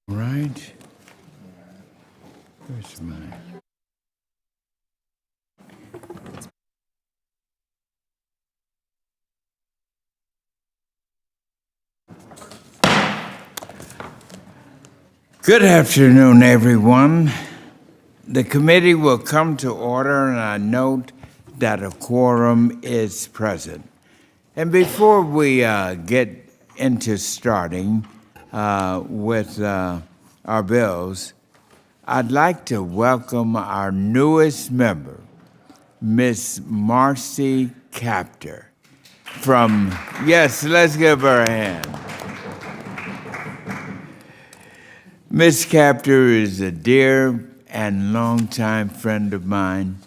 Right. Where's mine? Good afternoon, everyone. The committee will come to order, and I note that a quorum is present. And before we get into starting with our bills, I'd like to welcome our newest member, Miss Marcy Capter from, yes, let's give her a hand. Miss Capter is a dear and longtime friend of mine,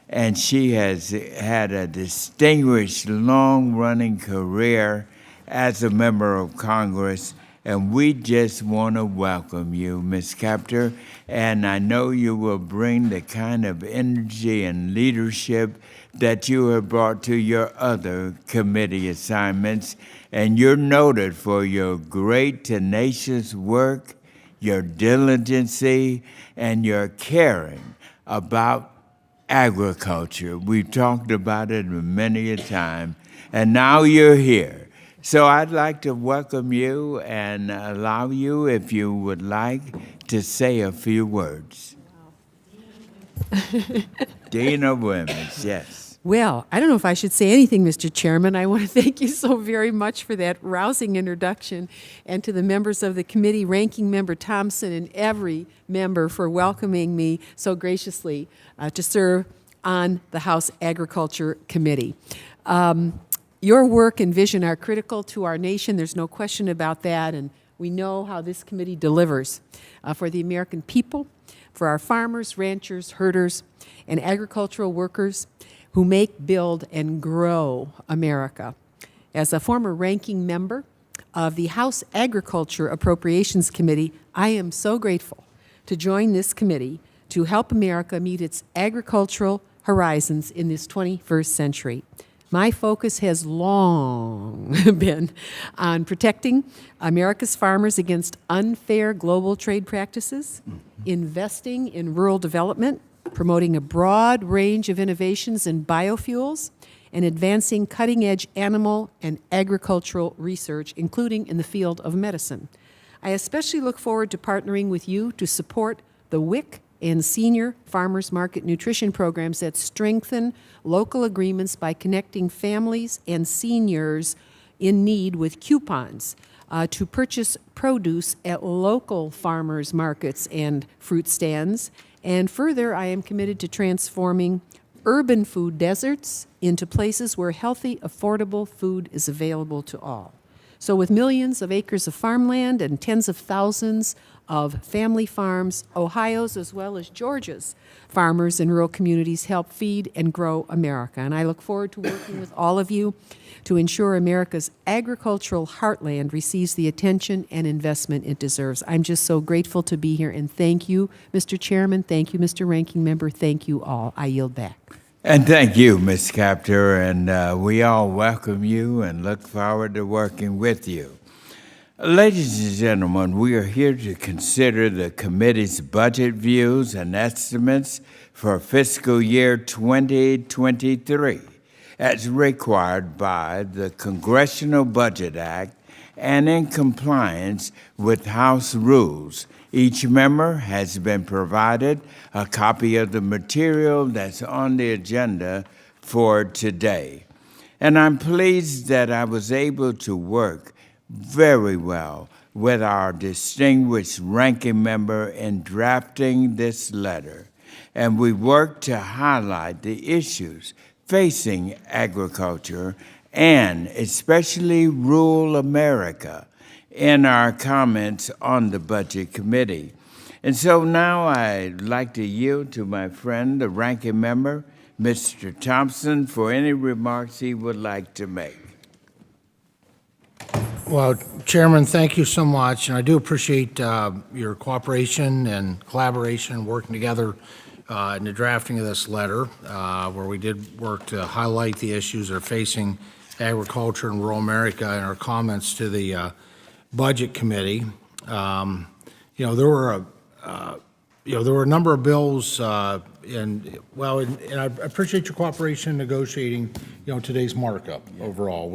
and she has had a distinguished long-running career as a member of Congress, and we just want to welcome you, Miss Capter, and I know you will bring the kind of energy and leadership that you have brought to your other committee assignments, and you're noted for your great tenacious work, your diligency, and your caring about agriculture. We've talked about it many a time, and now you're here. So I'd like to welcome you and allow you, if you would like, to say a few words. Dean of Women's, yes. Well, I don't know if I should say anything, Mr. Chairman. I want to thank you so very much for that rousing introduction, and to the members of the committee, Ranking Member Thompson and every member for welcoming me so graciously to serve on the House Agriculture Committee. Your work and vision are critical to our nation. There's no question about that, and we know how this committee delivers for the American people, for our farmers, ranchers, herders, and agricultural workers who make, build, and grow America. As a former ranking member of the House Agriculture Appropriations Committee, I am so grateful to join this committee to help America meet its agricultural horizons in this 21st century. My focus has long been on protecting America's farmers against unfair global trade practices, investing in rural development, promoting a broad range of innovations in biofuels, and advancing cutting-edge animal and agricultural research, including in the field of medicine. I especially look forward to partnering with you to support the WIC and senior farmers market nutrition programs that strengthen local agreements by connecting families and seniors in need with coupons to purchase produce at local farmers markets and fruit stands. And further, I am committed to transforming urban food deserts into places where healthy, affordable food is available to all. So with millions of acres of farmland and tens of thousands of family farms, Ohio's as well as Georgia's farmers and rural communities help feed and grow America. And I look forward to working with all of you to ensure America's agricultural heartland receives the attention and investment it deserves. I'm just so grateful to be here, and thank you, Mr. Chairman. Thank you, Mr. Ranking Member. Thank you all. I yield back. And thank you, Ms. Capter, and we all welcome you and look forward to working with you. Ladies and gentlemen, we are here to consider the committee's budget views and estimates for fiscal year 2023, as required by the Congressional Budget Act and in compliance with House rules. Each member has been provided a copy of the material that's on the agenda for today. And I'm pleased that I was able to work very well with our distinguished ranking member in drafting this letter. And we worked to highlight the issues facing agriculture and especially rural America in our comments on the Budget Committee. And so now I'd like to yield to my friend, the ranking member, Mr. Thompson, for any remarks he would like to make. Well, Chairman, thank you so much, and I do appreciate your cooperation and collaboration working together in the drafting of this letter, where we did work to highlight the issues that are facing agriculture in rural America in our comments to the Budget Committee. there were a number of bills, and I appreciate your cooperation in negotiating, today's markup overall.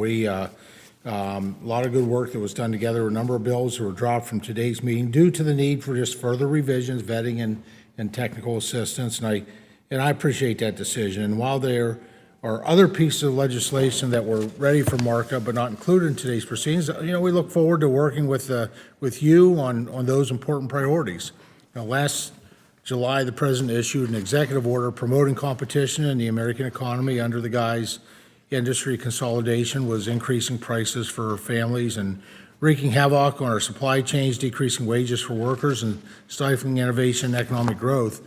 A lot of good work that was done together. A number of bills that were dropped from today's meeting due to the need for just further revisions, vetting, and technical assistance, and I appreciate that decision. And while there are other pieces of legislation that were ready for markup but not included in today's proceedings, we look forward to working with you on those important priorities. Last July, the President issued an executive order promoting competition in the American economy under the guise industry consolidation was increasing prices for families and wreaking havoc on our supply chains, decreasing wages for workers, and stifling innovation and economic growth.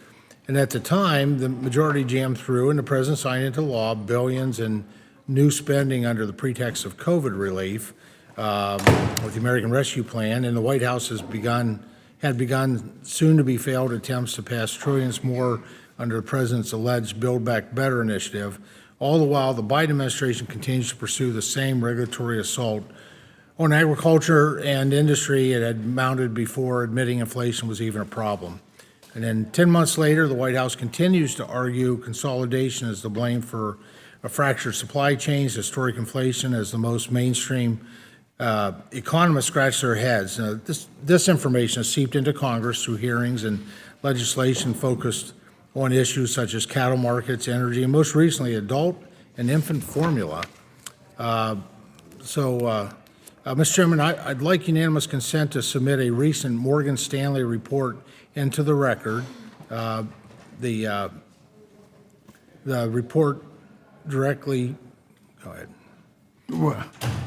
And at the time, the majority jammed through, and the President signed into law billions in new spending under the pretext of COVID relief with the American Rescue Plan, and the White House had begun soon-to-be failed attempts to pass trillions more under the President's alleged Build Back Better initiative. All the while, the Biden administration continues to pursue the same regulatory assault on agriculture and industry it had mounted before admitting inflation was even a problem. And then 10 months later, the White House continues to argue consolidation is the blame for a fractured supply chains, historic inflation as the most mainstream. Economists scratch their heads. This information has seeped into Congress through hearings and legislation focused on issues such as cattle markets, energy, and most recently, adult and infant formula. Mr. Chairman, I'd like unanimous consent to submit a recent Morgan Stanley report into the record. The report directly, go ahead.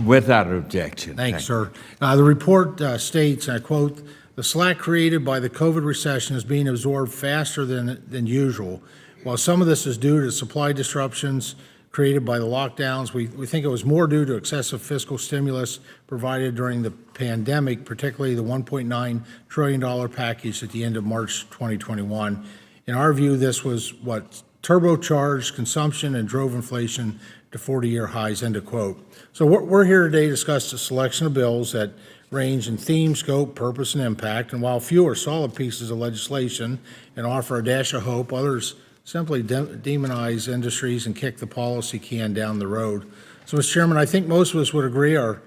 Without objection. Thanks, sir. The report states, and I quote, "The slack created by the COVID recession is being absorbed faster than usual. While some of this is due to supply disruptions created by the lockdowns, we think it was more due to excessive fiscal stimulus provided during the pandemic, particularly the $1.9 trillion package at the end of March 2021. In our view, this was what turbocharged consumption and drove inflation to 40-year highs," end of quote. So we're here today to discuss a selection of bills that range in theme, scope, purpose, and impact. And while few are solid pieces of legislation and offer a dash of hope, others simply demonize industries and kick the policy can down the road. So, Mr. Chairman, I think most of us would agree our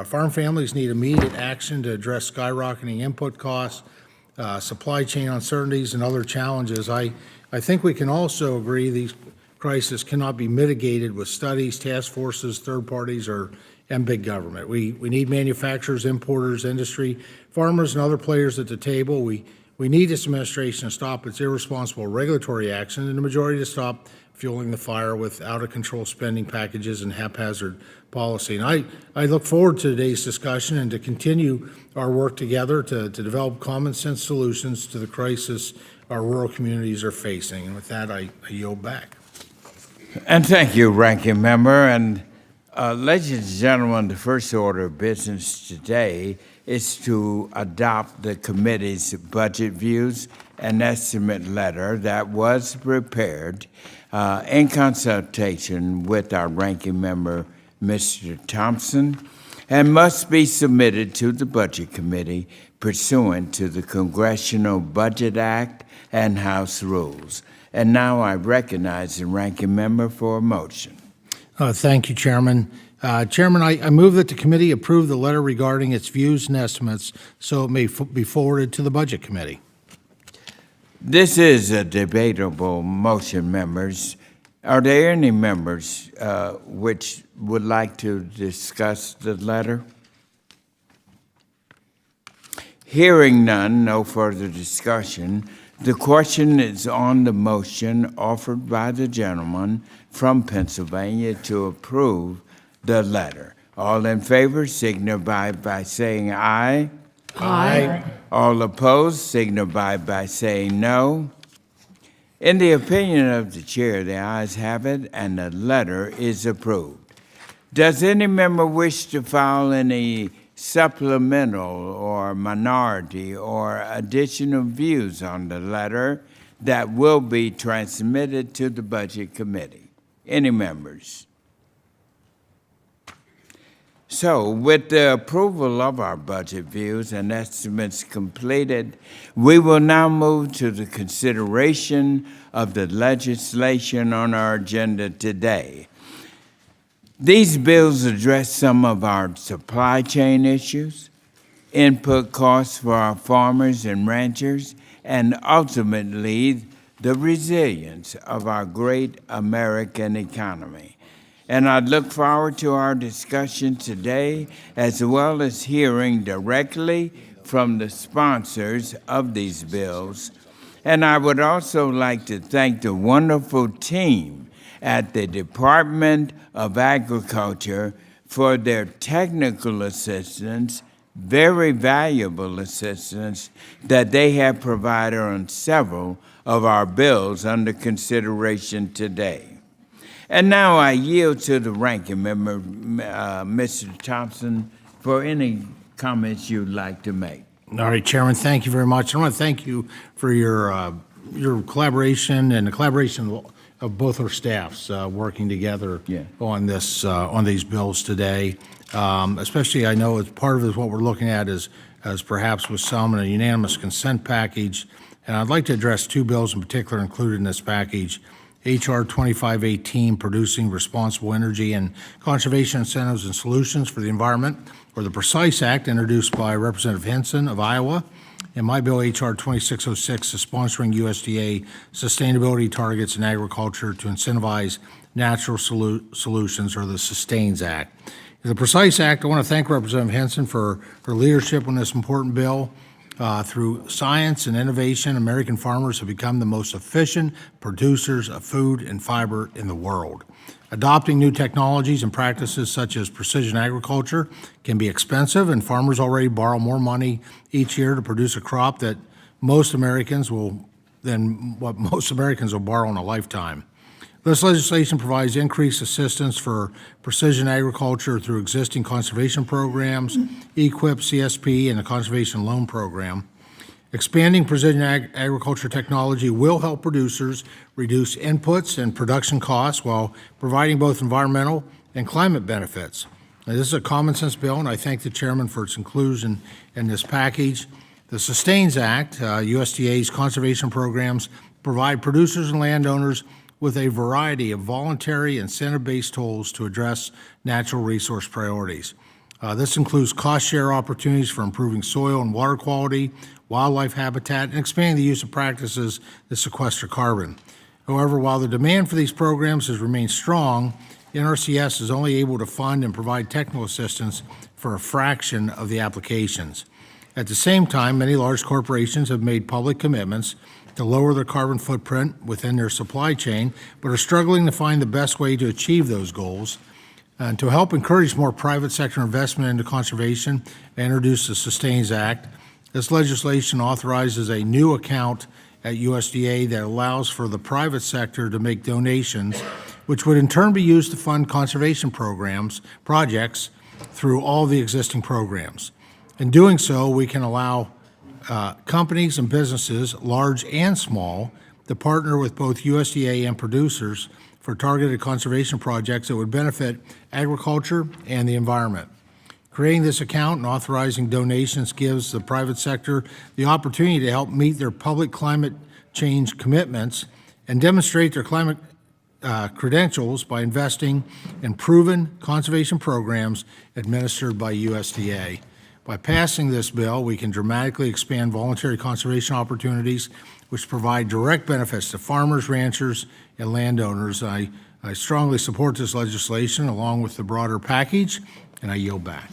farm families need immediate action to address skyrocketing input costs, supply chain uncertainties, and other challenges. I think we can also agree these crisis cannot be mitigated with studies, task forces, third parties, and big government. We need manufacturers, importers, industry, farmers, and other players at the table. We need this administration to stop its irresponsible regulatory action and the majority to stop fueling the fire with out-of-control spending packages and haphazard policy. And I look forward to today's discussion and to continue our work together to develop common-sense solutions to the crisis our rural communities are facing. And with that, I yield back. And thank you, Ranking Member. And ladies and gentlemen, the first order of business today is to adopt the committee's budget views and estimate letter that was prepared in consultation with our Ranking Member, Mr. Thompson, and must be submitted to the Budget Committee pursuant to the Congressional Budget Act and House rules. And now I recognize the Ranking Member for a motion. Thank you, Chairman. Chairman, I move that the committee approve the letter regarding its views and estimates so it may be forwarded to the Budget Committee. This is a debatable motion, members. Are there any members which would like to discuss the letter? Hearing none, no further discussion. The question is on the motion offered by the gentleman from Pennsylvania to approve the letter. All in favor signify by saying aye. Aye. All opposed signify by saying no. In the opinion of the chair, the ayes have it, and the letter is approved. Does any member wish to file any supplemental or minority or additional views on the letter that will be transmitted to the Budget Committee? Any members? So, with the approval of our budget views and estimates completed, we will now move to the consideration of the legislation on our agenda today. These bills address some of our supply chain issues, input costs for our farmers and ranchers, and ultimately the resilience of our great American economy. And I look forward to our discussion today, as well as hearing directly from the sponsors of these bills. And I would also like to thank the wonderful team at the Department of Agriculture for their technical assistance, very valuable assistance that they have provided on several of our bills under consideration today. And now I yield to the ranking member, Mr. Thompson, for any comments you'd like to make. All right, Chairman, thank you very much. I want to thank you for your collaboration and the collaboration of both our staffs working together on these bills today. Especially, I know it's part of it, what we're looking at is as perhaps with some in a unanimous consent package. And I'd like to address two bills in particular included in this package. H.R. 2518, Producing Responsible Energy and Conservation Incentives and Solutions for the Environment, or the PRECISE Act, introduced by Representative Henson of Iowa, and my bill, H.R. 2606, is sponsoring USDA sustainability targets in agriculture to incentivize natural solutions, or the SUSTAINS Act. The PRECISE Act, I want to thank Representative Henson for her leadership on this important bill. Through science and innovation, American farmers have become the most efficient producers of food and fiber in the world. Adopting new technologies and practices such as precision agriculture can be expensive, and farmers already borrow more money each year to produce a crop than what most Americans will borrow in a lifetime. This legislation provides increased assistance for precision agriculture through existing conservation programs, EQIP, CSP, and the Conservation Loan Program. Expanding precision agriculture technology will help producers reduce inputs and production costs while providing both environmental and climate benefits. Now, this is a common sense bill, and I thank the chairman for its inclusion in this package. The SUSTAINS Act, USDA's conservation programs, provide producers and landowners with a variety of voluntary incentive-based tools to address natural resource priorities. This includes cost-share opportunities for improving soil and water quality, wildlife habitat, and expanding the use of practices that sequester carbon. However, while the demand for these programs has remained strong, NRCS is only able to fund and provide technical assistance for a fraction of the applications. At the same time, many large corporations have made public commitments to lower their carbon footprint within their supply chain, but are struggling to find the best way to achieve those goals. And to help encourage more private sector investment into conservation and introduce the SUSTAINS Act, this legislation authorizes a new account at USDA that allows for the private sector to make donations, which would in turn be used to fund conservation projects through all the existing programs. In doing so, we can allow companies and businesses, large and small, to partner with both USDA and producers for targeted conservation projects that would benefit agriculture and the environment. Creating this account and authorizing donations gives the private sector the opportunity to help meet their public climate change commitments and demonstrate their climate credentials by investing in proven conservation programs administered by USDA. By passing this bill, we can dramatically expand voluntary conservation opportunities, which provide direct benefits to farmers, ranchers, and landowners. I strongly support this legislation along with the broader package, and I yield back.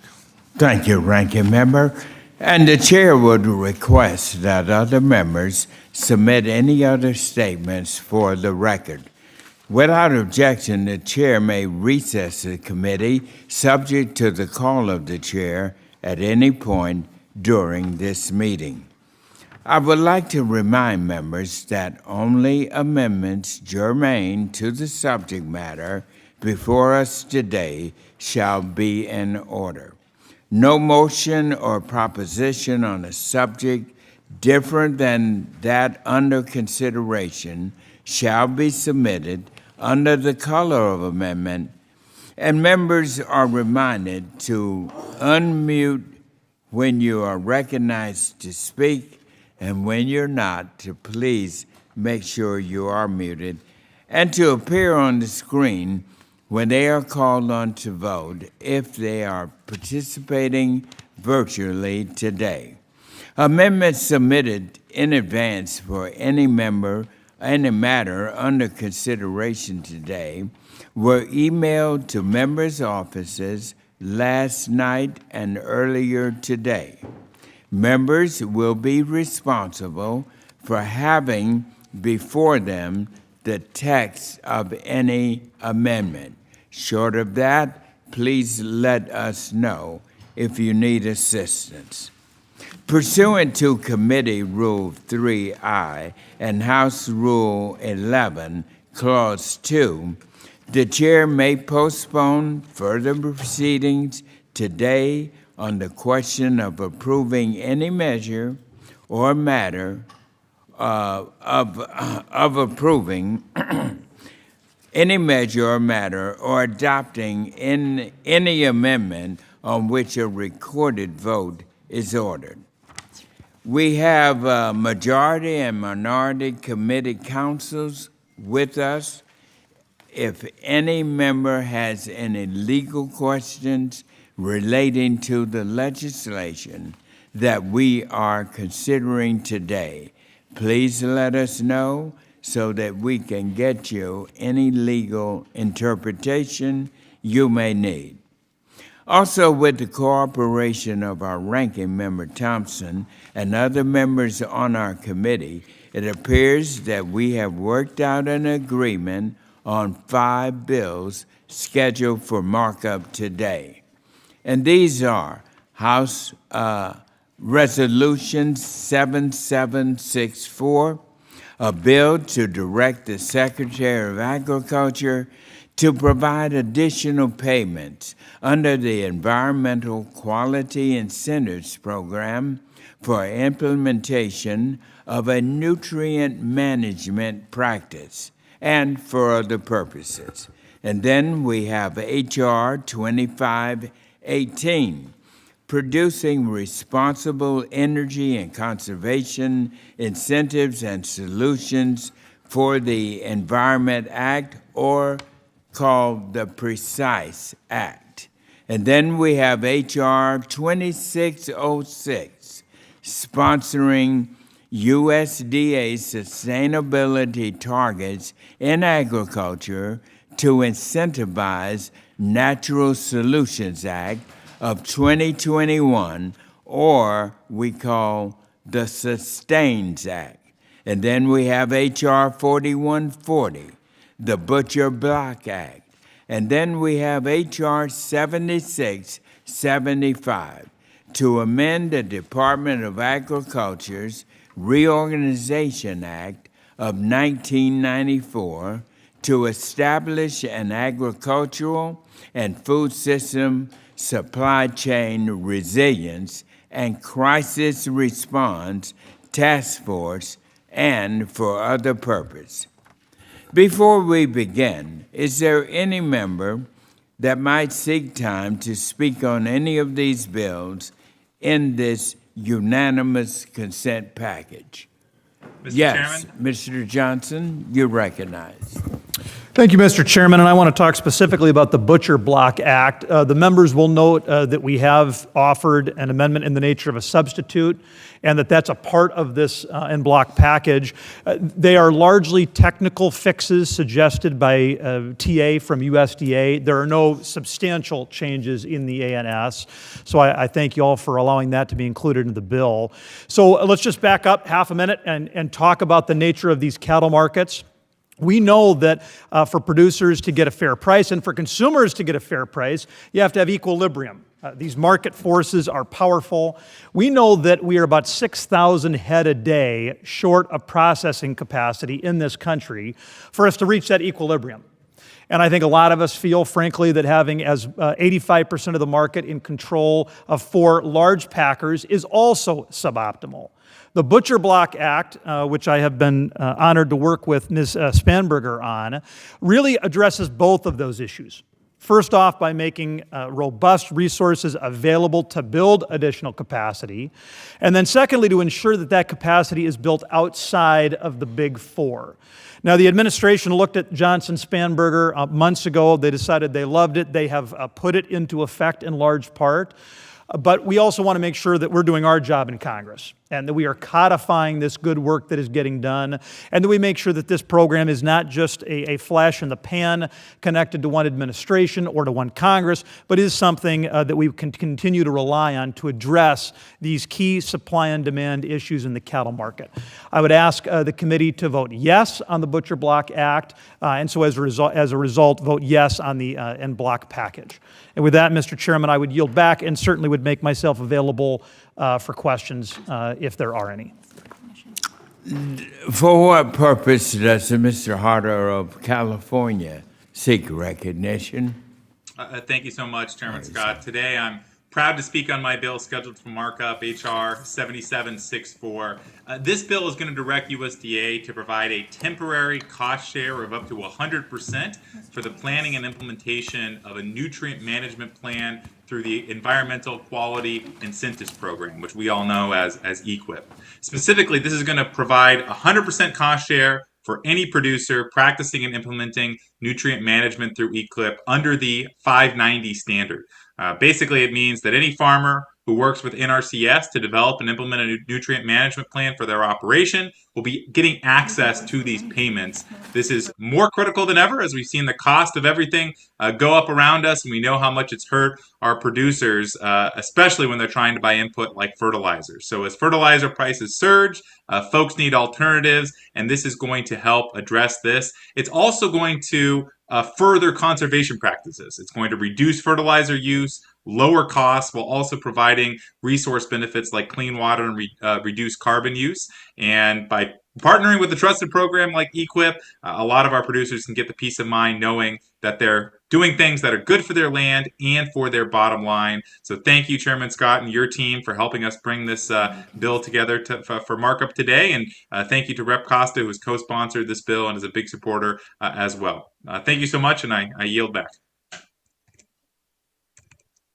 Thank you, Ranking Member. And the chair would request that other members submit any other statements for the record. Without objection, the chair may recess the committee, subject to the call of the chair, at any point during this meeting. I would like to remind members that only amendments germane to the subject matter before us today shall be in order. No motion or proposition on a subject different than that under consideration shall be submitted under the color of amendment And members are reminded to unmute when you are recognized to speak, and when you're not, to please make sure you are muted, and to appear on the screen when they are called on to vote if they are participating virtually today. Amendments submitted in advance for any matter under consideration today were emailed to members' offices last night and earlier today. Members will be responsible for having before them the text of any amendment. Short of that, please let us know if you need assistance. Pursuant to Committee Rule 3I and House Rule 11, Clause 2, the chair may postpone further proceedings today on the question of approving any measure or matter of approving any measure or matter or adopting any amendment on which a recorded vote is ordered. We have majority and minority committee counsels with us. If any member has any legal questions relating to the legislation that we are considering today, please let us know so that we can get you any legal interpretation you may need. Also, with the cooperation of our ranking member Thompson and other members on our committee, it appears that we have worked out an agreement on 5 bills scheduled for markup today. And these are House Resolution 7764, a bill to direct the Secretary of Agriculture to provide additional payments under the Environmental Quality Incentives Program for implementation of a nutrient management practice and for other purposes. And then we have H.R. 2518, producing responsible energy and conservation incentives and solutions for the Environment Act, or called the Precise Act. And then we have H.R. 2606, sponsoring USDA sustainability targets in agriculture to incentivize Natural Solutions Act of 2021, or we call the Sustains Act. And then we have H.R. 4140, the Butcher Block Act. And then we have H.R. 7675 to amend the Department of Agriculture's Reorganization Act of 1994 to establish an agricultural and food system supply chain resilience and crisis response task force, and for other purpose. Before we begin, is there any member that might seek time to speak on any of these bills in this unanimous consent package? Mr. Yes, Chairman? Mr. Johnson, you're recognized. Thank you, Mr. Chairman, and I want to talk specifically about the Butcher Block Act. The members will note that we have offered an amendment in the nature of a substitute, and that's a part of this en bloc package. They are largely technical fixes suggested by TA from USDA. There are no substantial changes in the ANS, so I thank you all for allowing that to be included in the bill. So let's just back up half a minute and talk about the nature of these cattle markets. We know that for producers to get a fair price and for consumers to get a fair price, you have to have equilibrium. These market forces are powerful. We know that we are about 6,000 head a day short of processing capacity in this country for us to reach that equilibrium. And I think a lot of us feel, frankly, that having as 85% of the market in control of 4 large packers is also suboptimal. The Butcher Block Act, which I have been honored to work with Ms. Spanberger on, really addresses both of those issues. First off, by making robust resources available to build additional capacity. And then secondly, to ensure that that capacity is built outside of the Big Four. Now, the administration looked at Johnson Spanberger months ago. They decided they loved it. They have put it into effect in large part. But we also want to make sure that we're doing our job in Congress and that we are codifying this good work that is getting done, and that we make sure that this program is not just a flash in the pan connected to one administration or to one Congress, but is something that we can continue to rely on to address these key supply and demand issues in the cattle market. I would ask the committee to vote yes on the Butcher Block Act, and so as a result, vote yes on the en bloc package. And with that, Mr. Chairman, I would yield back and certainly would make myself available for questions if there are any. For what purpose does Mr. Harder of California seek recognition? Thank you so much, Chairman Scott. Today I'm proud to speak on my bill scheduled for markup, H.R. 7764. This bill is going to direct USDA to provide a temporary cost share of up to 100% for the planning and implementation of a nutrient management plan through the Environmental Quality Incentives Program, which we all know as EQIP. Specifically, this is going to provide 100% cost share for any producer practicing and implementing nutrient management through EQIP under the 590 standard. Basically, it means that any farmer who works with NRCS to develop and implement a nutrient management plan for their operation will be getting access to these payments. This is more critical than ever as we've seen the cost of everything go up around us, and we know how much it's hurt our producers, especially when they're trying to buy input like fertilizer. So as fertilizer prices surge, folks need alternatives, and this is going to help address this. It's also going to further conservation practices. It's going to reduce fertilizer use, lower costs, while also providing resource benefits like clean water and reduce carbon use. And by partnering with a trusted program like EQIP, a lot of our producers can get the peace of mind knowing that they're doing things that are good for their land and for their bottom line. So thank you, Chairman Scott, and your team for helping us bring this bill together for markup today. And thank you to Rep. Costa, who has co-sponsored this bill and is a big supporter as well. Thank you so much, and I yield back.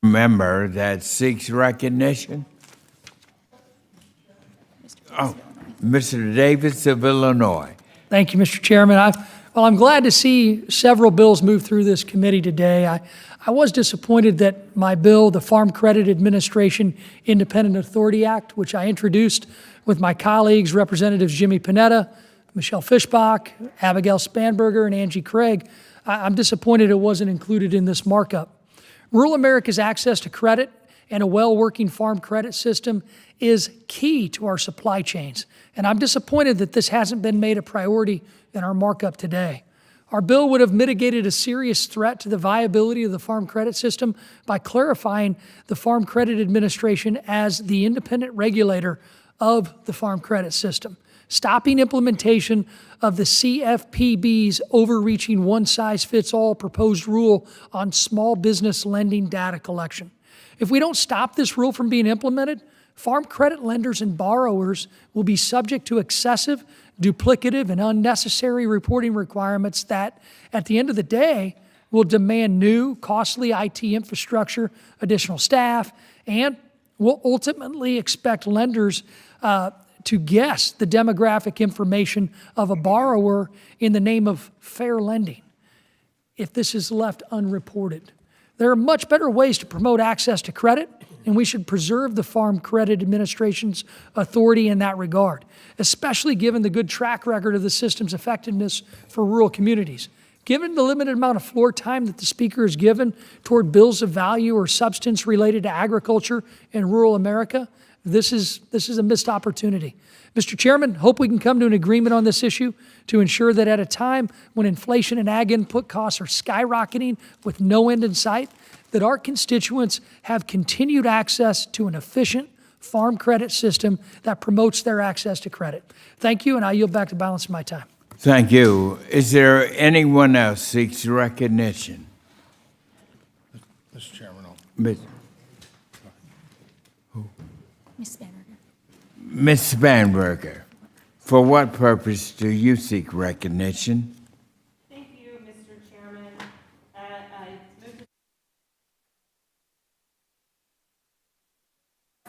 Member that seeks recognition? Oh, Mr. Davis of Illinois. Thank you, Mr. Chairman. I'm glad to see several bills move through this committee today. I was disappointed that my bill, the Farm Credit Administration Independent Authority Act, which I introduced with my colleagues, Representatives Jimmy Panetta, Michelle Fischbach, Abigail Spanberger, and Angie Craig, I'm disappointed it wasn't included in this markup. Rural America's access to credit and a well-working farm credit system is key to our supply chains, and I'm disappointed that this hasn't been made a priority in our markup today. Our bill would have mitigated a serious threat to the viability of the farm credit system by clarifying the Farm Credit Administration as the independent regulator of the farm credit system, stopping implementation of the CFPB's overreaching one-size-fits-all proposed rule on small business lending data collection. If we don't stop this rule from being implemented, farm credit lenders and borrowers will be subject to excessive, duplicative, and unnecessary reporting requirements that, at the end of the day, will demand new, costly IT infrastructure, additional staff, and will ultimately expect lenders to guess the demographic information of a borrower in the name of fair lending if this is left unreported. There are much better ways to promote access to credit, and we should preserve the Farm Credit Administration's authority in that regard, especially given the good track record of the system's effectiveness for rural communities. Given the limited amount of floor time that the Speaker has given toward bills of value or substance related to agriculture in rural America, this is a missed opportunity. Mr. Chairman, hope we can come to an agreement on this issue to ensure that at a time when inflation and ag input costs are skyrocketing with no end in sight, that our constituents have continued access to an efficient farm credit system that promotes their access to credit. Thank you, and I yield back the balance of my time. Thank you. Is there anyone else seeks recognition? Mr. Chairman, Ms. Ms. Spanberger. Ms. Spanberger, for what purpose do you seek recognition? Thank you, Mr. Chairman. I move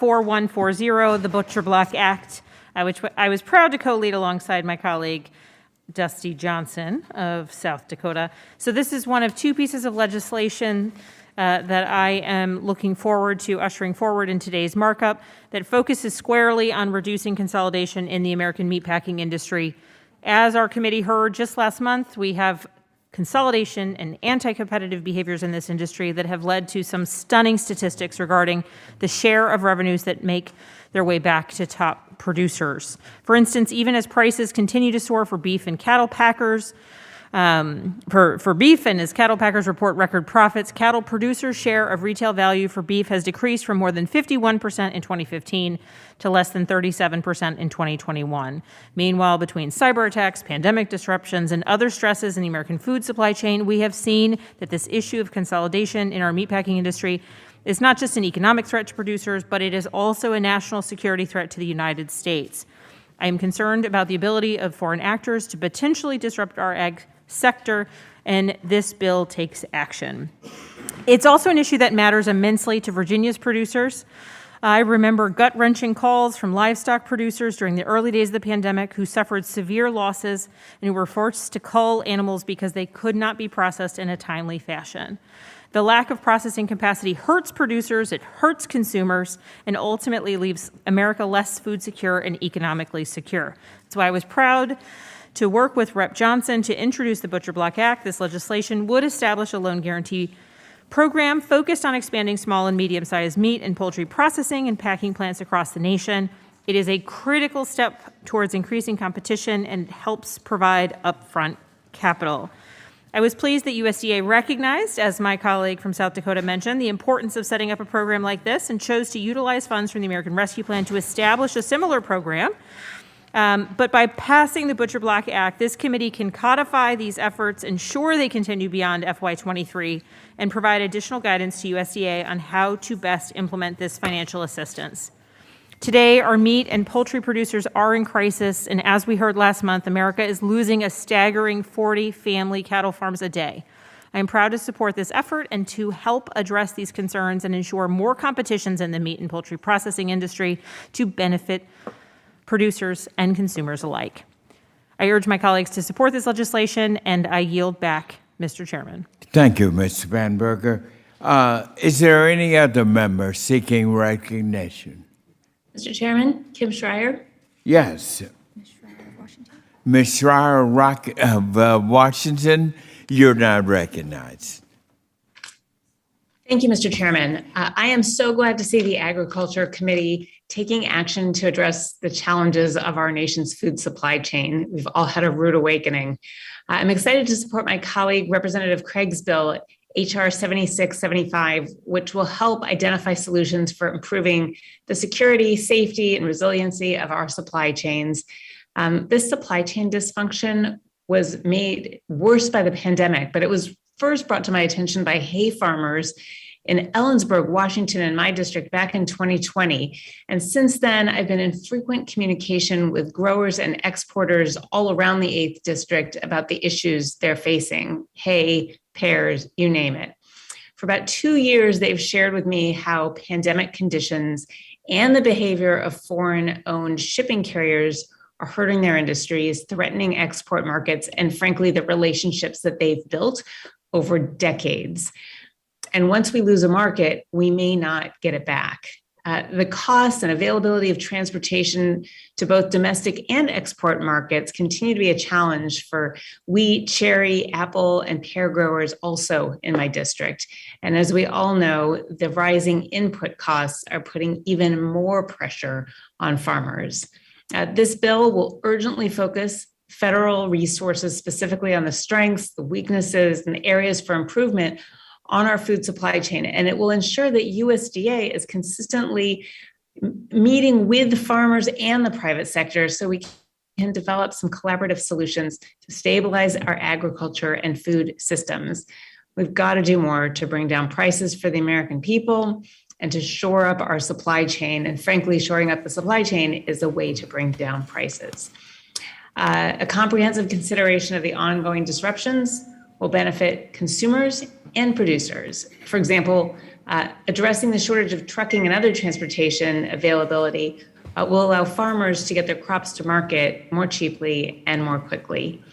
4140, the Butcher Block Act, which I was proud to co-lead alongside my colleague, Dusty Johnson of South Dakota. So this is one of two pieces of legislation that I am looking forward to ushering forward in today's markup that focuses squarely on reducing consolidation in the American meatpacking industry. As our committee heard just last month, we have consolidation and anti-competitive behaviors in this industry that have led to some stunning statistics regarding the share of revenues that make their way back to top producers. For instance, even as prices continue to soar for beef and cattle packers, for beef, and as cattle packers report record profits, cattle producers' share of retail value for beef has decreased from more than 51% in 2015 to less than 37% in 2021. Meanwhile, between cyber attacks, pandemic disruptions, and other stresses in the American food supply chain, we have seen that this issue of consolidation in our meatpacking industry is not just an economic threat to producers, but it is also a national security threat to the United States. I am concerned about the ability of foreign actors to potentially disrupt our ag sector, and this bill takes action. It's also an issue that matters immensely to Virginia's producers. I remember gut-wrenching calls from livestock producers during the early days of the pandemic who suffered severe losses and who were forced to cull animals because they could not be processed in a timely fashion. The lack of processing capacity hurts producers, it hurts consumers, and ultimately leaves America less food secure and economically secure. That's why I was proud to work with Rep. Johnson to introduce the Butcher Block Act. This legislation would establish a loan guarantee program focused on expanding small and medium-sized meat and poultry processing and packing plants across the nation. It is a critical step towards increasing competition and helps provide upfront capital. I was pleased that USDA recognized, as my colleague from South Dakota mentioned, the importance of setting up a program like this and chose to utilize funds from the American Rescue Plan to establish a similar program. But by passing the Butcher Block Act, this committee can codify these efforts, ensure they continue beyond FY23, and provide additional guidance to USDA on how to best implement this financial assistance. Today, our meat and poultry producers are in crisis, and as we heard last month, America is losing a staggering 40 family cattle farms a day. I am proud to support this effort and to help address these concerns and ensure more competitions in the meat and poultry processing industry to benefit producers and consumers alike. I urge my colleagues to support this legislation, and I yield back, Mr. Chairman. Thank you, Ms. Spanberger. Is there any other member seeking recognition? Mr. Chairman, Kim Schreier. Yes. Ms. Schreier of Washington. Ms. Schreier of Washington, you're now recognized. Thank you, Mr. Chairman. I am so glad to see the Agriculture Committee taking action to address the challenges of our nation's food supply chain. We've all had a rude awakening. I'm excited to support my colleague, Representative Craig's bill, HR 7675, which will help identify solutions for improving the security, safety, and resiliency of our supply chains. This supply chain dysfunction was made worse by the pandemic, but it was first brought to my attention by hay farmers in Ellensburg, Washington, in my district back in 2020. And since then, I've been in frequent communication with growers and exporters all around the 8th District about the issues they're facing, hay, pears, you name it. For about 2 years, they've shared with me how pandemic conditions and the behavior of foreign-owned shipping carriers are hurting their industries, threatening export markets, and frankly, the relationships that they've built over decades. And once we lose a market, we may not get it back. The cost and availability of transportation to both domestic and export markets continue to be a challenge for wheat, cherry, apple, and pear growers also in my district. And as we all know, the rising input costs are putting even more pressure on farmers. This bill will urgently focus federal resources specifically on the strengths, the weaknesses, and the areas for improvement on our food supply chain. And it will ensure that USDA is consistently meeting with farmers and the private sector so we can develop some collaborative solutions to stabilize our agriculture and food systems. We've got to do more to bring down prices for the American people and to shore up our supply chain. And frankly, shoring up the supply chain is a way to bring down prices. A comprehensive consideration of the ongoing disruptions will benefit consumers and producers. For example, Addressing the shortage of trucking and other transportation availability will allow farmers to get their crops to market more cheaply and more quickly.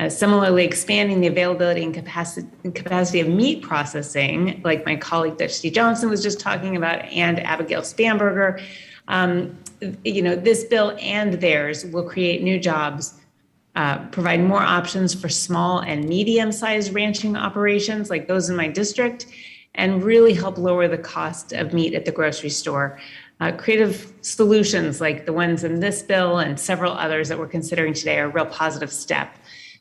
Similarly, expanding the availability and capacity of meat processing, like my colleague Dusty Johnson was just talking about, and Abigail Spanberger, this bill and theirs will create new jobs, provide more options for small and medium-sized ranching operations like those in my district, and really help lower the cost of meat at the grocery store. Creative solutions like the ones in this bill and several others that we're considering today are a real positive step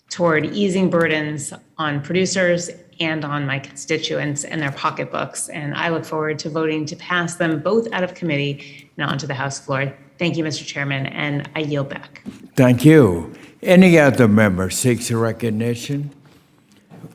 toward easing burdens on producers and on my constituents and their pocketbooks. And I look forward to voting to pass them both out of committee and onto the House floor. Thank you, Mr. Chairman, and I yield back. Thank you. Any other member seeks a recognition?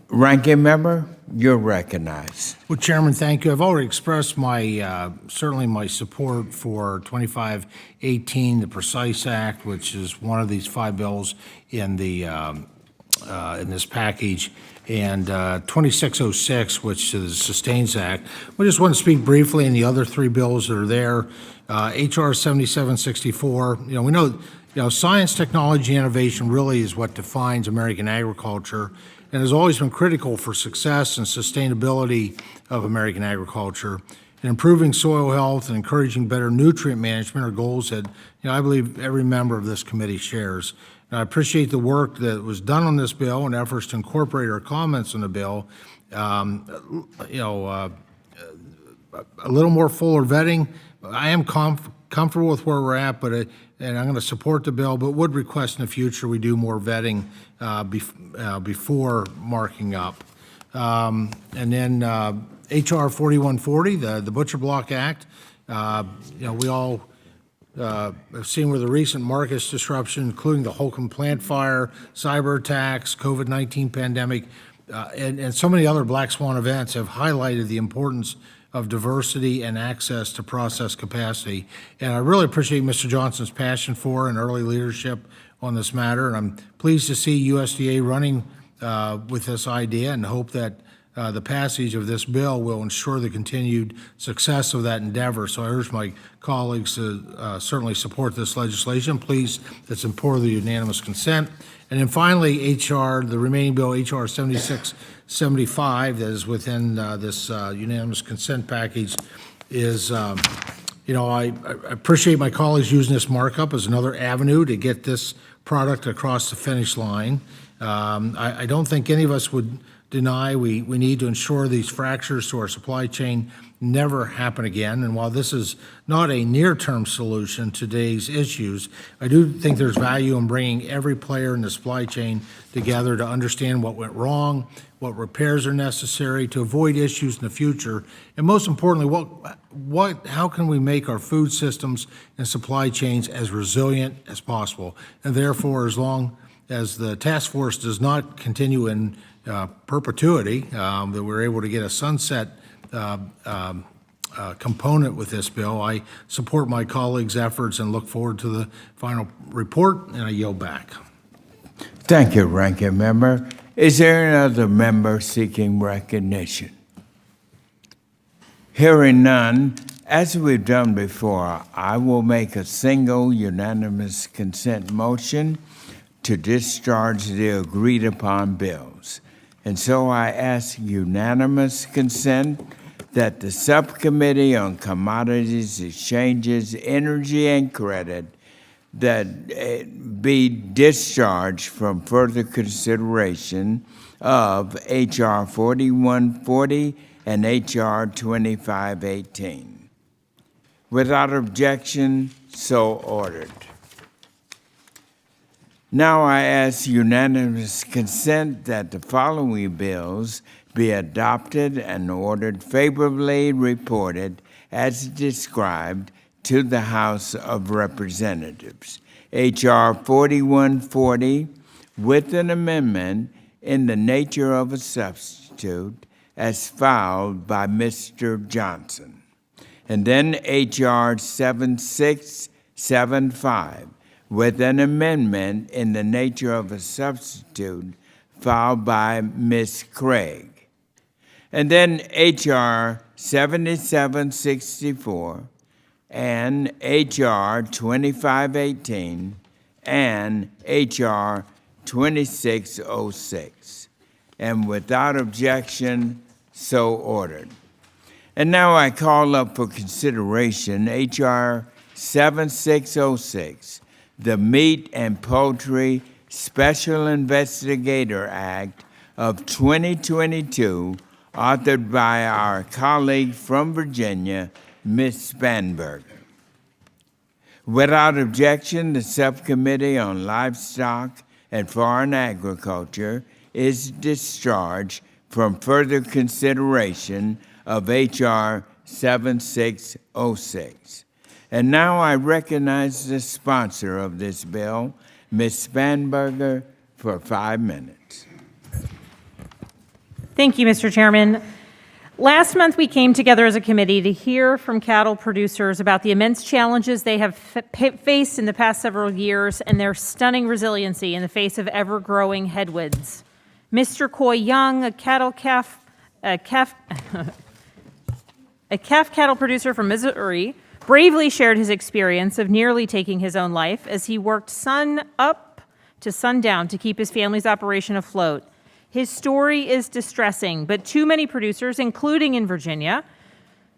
Ranking member, you're recognized. Well, Chairman, thank you. I've already expressed certainly my support for 2518, the Precise Act, which is one of these 5 bills in this package, and 2606, which is the Sustains Act. We just want to speak briefly on the other 3 bills that are there. HR 7764. We know science, technology, innovation really is what defines American agriculture, and has always been critical for success and sustainability of American agriculture. And improving soil health and encouraging better nutrient management are goals that I believe every member of this committee shares. And I appreciate the work that was done on this bill and efforts to incorporate our comments on the bill. A little more fuller vetting. I am comfortable with where we're at, and I'm going to support the bill, but would request in the future we do more vetting before marking up. And then HR 4140, the Butcher Block Act. We all have seen with the recent market disruption, including the Holcomb plant fire, cyber attacks, COVID-19 pandemic, and so many other black swan events have highlighted the importance of diversity and access to process capacity. And I really appreciate Mr. Johnson's passion for and early leadership on this matter. And I'm pleased to see USDA running with this idea and hope that the passage of this bill will ensure the continued success of that endeavor. So I urge my colleagues to certainly support this legislation. Please, that's important the unanimous consent. And then finally, the remaining bill, HR 7675, that is within this unanimous consent package, is, I appreciate my colleagues using this markup as another avenue to get this product across the finish line. I don't think any of us would deny we need to ensure these fractures to our supply chain never happen again. And while this is not a near-term solution to today's issues, I do think there's value in bringing every player in the supply chain together to understand what went wrong, what repairs are necessary to avoid issues in the future, and most importantly, how can we make our food systems and supply chains as resilient as possible? And therefore, as long as the task force does not continue in perpetuity, that we're able to get a sunset component with this bill. I support my colleagues' efforts and look forward to the final report, and I yield back. Thank you, Ranking Member. Is there another member seeking recognition? Hearing none, as we've done before, I will make a single unanimous consent motion to discharge the agreed-upon bills. And so I ask unanimous consent that the Subcommittee on Commodities, Exchanges, Energy, and Credit that be discharged from further consideration of H.R. 4140 and H.R. 2518. Without objection, so ordered. Now I ask unanimous consent that the following bills be adopted and ordered favorably reported as described to the House of Representatives. H.R. 4140 with an amendment in the nature of a substitute as filed by Mr. Johnson. And then H.R. 7675 with an amendment in the nature of a substitute filed by Ms. Craig. And then H.R. 7764 and H.R. 2518 and H.R. 2606. And without objection, so ordered. And now I call up for consideration H.R. 7606, the Meat and Poultry Special Investigator Act of 2022, authored by our colleague from Virginia, Ms. Spanberger. Without objection, the Subcommittee on Livestock and Foreign Agriculture is discharged from further consideration of H.R. 7606. And now I recognize the sponsor of this bill, Ms. Spanberger, for 5 minutes. Thank you, Mr. Chairman. Last month, we came together as a committee to hear from cattle producers about the immense challenges they have faced in the past several years and their stunning resiliency in the face of ever-growing headwinds. Mr. Coy Young, a calf cattle producer from Missouri, bravely shared his experience of nearly taking his own life as he worked sun up to sundown to keep his family's operation afloat. His story is distressing, but too many producers, including in Virginia,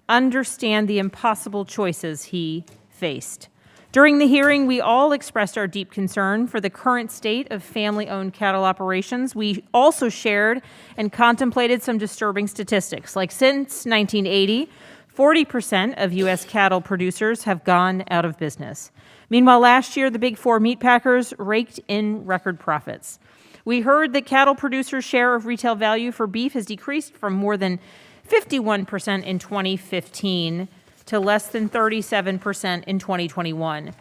understand the impossible choices he faced. During the hearing, we all expressed our deep concern for the current state of family-owned cattle operations. We also shared and contemplated some disturbing statistics, like since 1980, 40% of U.S. cattle producers have gone out of business. Meanwhile, last year, the big four meat packers raked in record profits. We heard that cattle producers' share of retail value for beef has decreased from more than 51% in 2015 to less than 37% in 2021.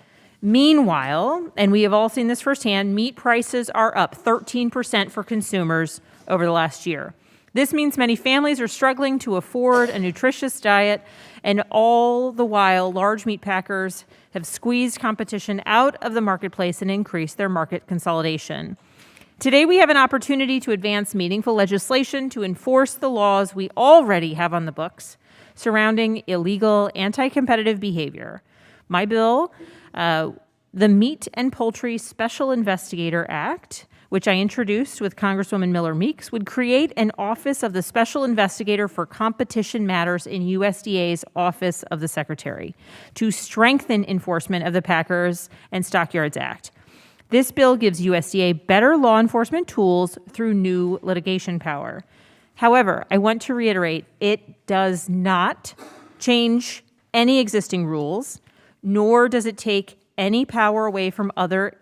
Meanwhile, and we have all seen this firsthand, meat prices are up 13% for consumers over the last year. This means many families are struggling to afford a nutritious diet, and all the while, large meat packers have squeezed competition out of the marketplace and increased their market consolidation. Today, we have an opportunity to advance meaningful legislation to enforce the laws we already have on the books surrounding illegal anti-competitive behavior. My bill, the Meat and Poultry Special Investigator Act, which I introduced with Congresswoman Miller Meeks, would create an Office of the Special Investigator for Competition Matters in USDA's Office of the Secretary to strengthen enforcement of the Packers and Stockyards Act. This bill gives USDA better law enforcement tools through new litigation power. However, I want to reiterate, it does not change any existing rules, nor does it take any power away from other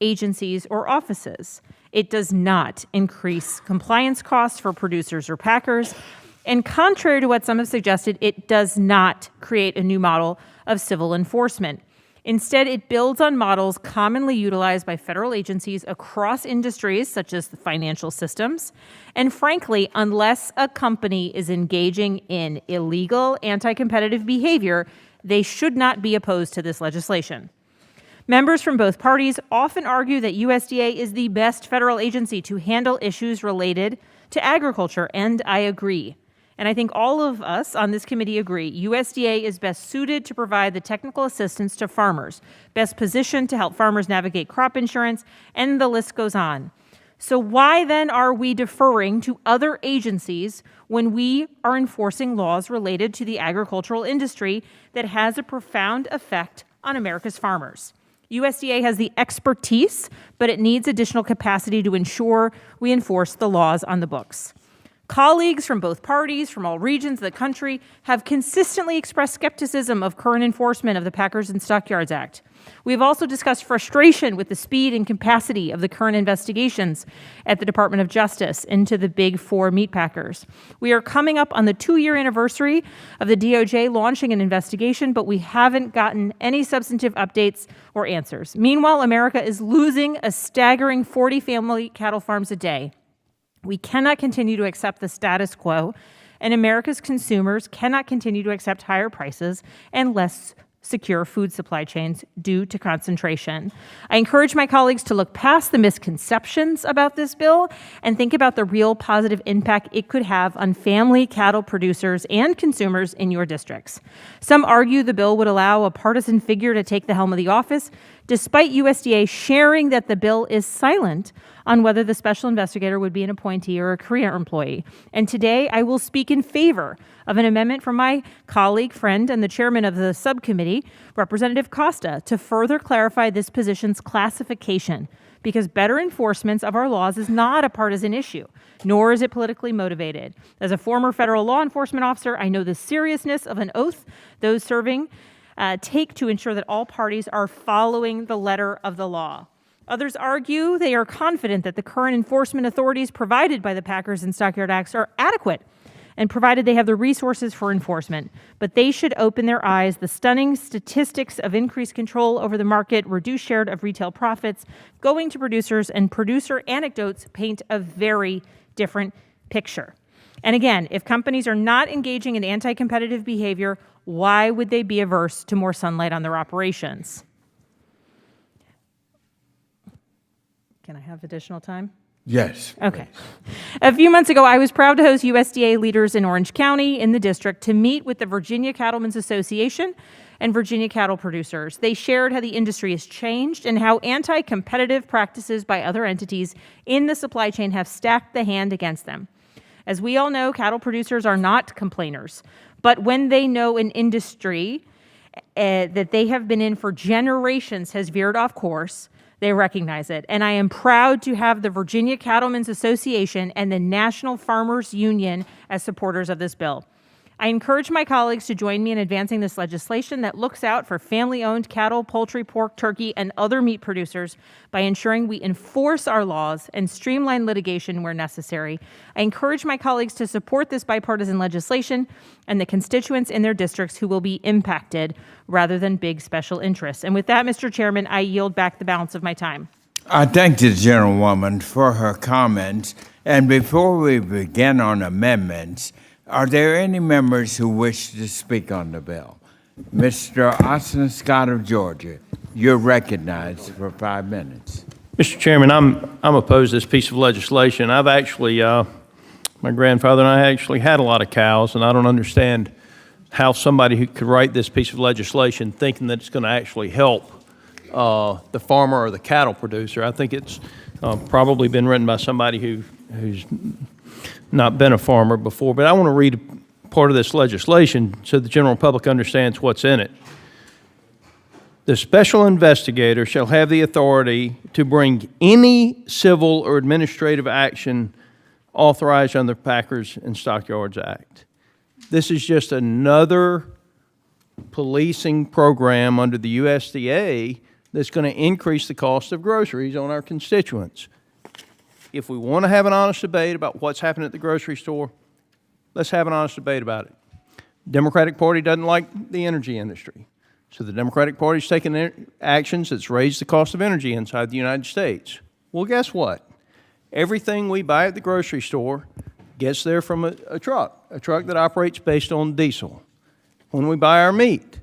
agencies or offices. It does not increase compliance costs for producers or packers, and contrary to what some have suggested, it does not create a new model of civil enforcement. Instead, it builds on models commonly utilized by federal agencies across industries, such as the financial systems. And frankly, unless a company is engaging in illegal anti-competitive behavior, they should not be opposed to this legislation. Members from both parties often argue that USDA is the best federal agency to handle issues related to agriculture, and I agree. And I think all of us on this committee agree, USDA is best suited to provide the technical assistance to farmers, best positioned to help farmers navigate crop insurance, and the list goes on. So why then are we deferring to other agencies when we are enforcing laws related to the agricultural industry that has a profound effect on America's farmers? USDA has the expertise, but it needs additional capacity to ensure we enforce the laws on the books. Colleagues from both parties, from all regions of the country, have consistently expressed skepticism of current enforcement of the Packers and Stockyards Act. We have also discussed frustration with the speed and capacity of the current investigations at the Department of Justice into the big four meat packers. We are coming up on the 2-year anniversary of the DOJ launching an investigation, but we haven't gotten any substantive updates or answers. Meanwhile, America is losing a staggering 40 family cattle farms a day. We cannot continue to accept the status quo, and America's consumers cannot continue to accept higher prices and less secure food supply chains due to concentration. I encourage my colleagues to look past the misconceptions about this bill and think about the real positive impact it could have on family cattle producers and consumers in your districts. Some argue the bill would allow a partisan figure to take the helm of the office, despite USDA sharing that the bill is silent on whether the special investigator would be an appointee or a career employee. And today, I will speak in favor of an amendment from my colleague, friend, and the chairman of the subcommittee, Representative Costa, to further clarify this position's classification, because better enforcement of our laws is not a partisan issue, nor is it politically motivated. As a former federal law enforcement officer, I know the seriousness of an oath those serving take to ensure that all parties are following the letter of the law. Others argue they are confident that the current enforcement authorities provided by the Packers and Stockyard Acts are adequate and provided they have the resources for enforcement. But they should open their eyes. The stunning statistics of increased control over the market, reduced share of retail profits going to producers, and producer anecdotes paint a very different picture. And again, if companies are not engaging in anti-competitive behavior, why would they be averse to more sunlight on their operations? Can I have additional time? Yes. Okay. A few months ago, I was proud to host USDA leaders in Orange County in the district to meet with the Virginia Cattlemen's Association and Virginia cattle producers. They shared how the industry has changed and how anti-competitive practices by other entities in the supply chain have stacked the hand against them. As we all know, cattle producers are not complainers, but when they know an industry that they have been in for generations has veered off course, they recognize it. And I am proud to have the Virginia Cattlemen's Association and the National Farmers Union as supporters of this bill. I encourage my colleagues to join me in advancing this legislation that looks out for family-owned cattle, poultry, pork, turkey, and other meat producers by ensuring we enforce our laws and streamline litigation where necessary. I encourage my colleagues to support this bipartisan legislation and the constituents in their districts who will be impacted rather than big special interests. And with that, Mr. Chairman, I yield back the balance of my time. I thank the gentlewoman for her comments. And before we begin on amendments, are there any members who wish to speak on the bill? Mr. Austin Scott of Georgia, you're recognized for 5 minutes. Mr. Chairman, I'm opposed to this piece of legislation. I've actually, my grandfather and I actually had a lot of cows, and I don't understand how somebody who could write this piece of legislation thinking that it's going to actually help the farmer or the cattle producer. I think it's probably been written by somebody who's not been a farmer before, but I want to read part of this legislation so the general public understands what's in it. The special investigator shall have the authority to bring any civil or administrative action authorized under the Packers and Stockyards Act. This is just another policing program under the USDA that's going to increase the cost of groceries on our constituents. If we want to have an honest debate about what's happening at the grocery store, let's have an honest debate about it. Democratic Party doesn't like the energy industry. So the Democratic Party's taken actions that's raised the cost of energy inside the United States. Well, guess what? Everything we buy at the grocery store gets there from a truck that operates based on diesel. When we buy our meat,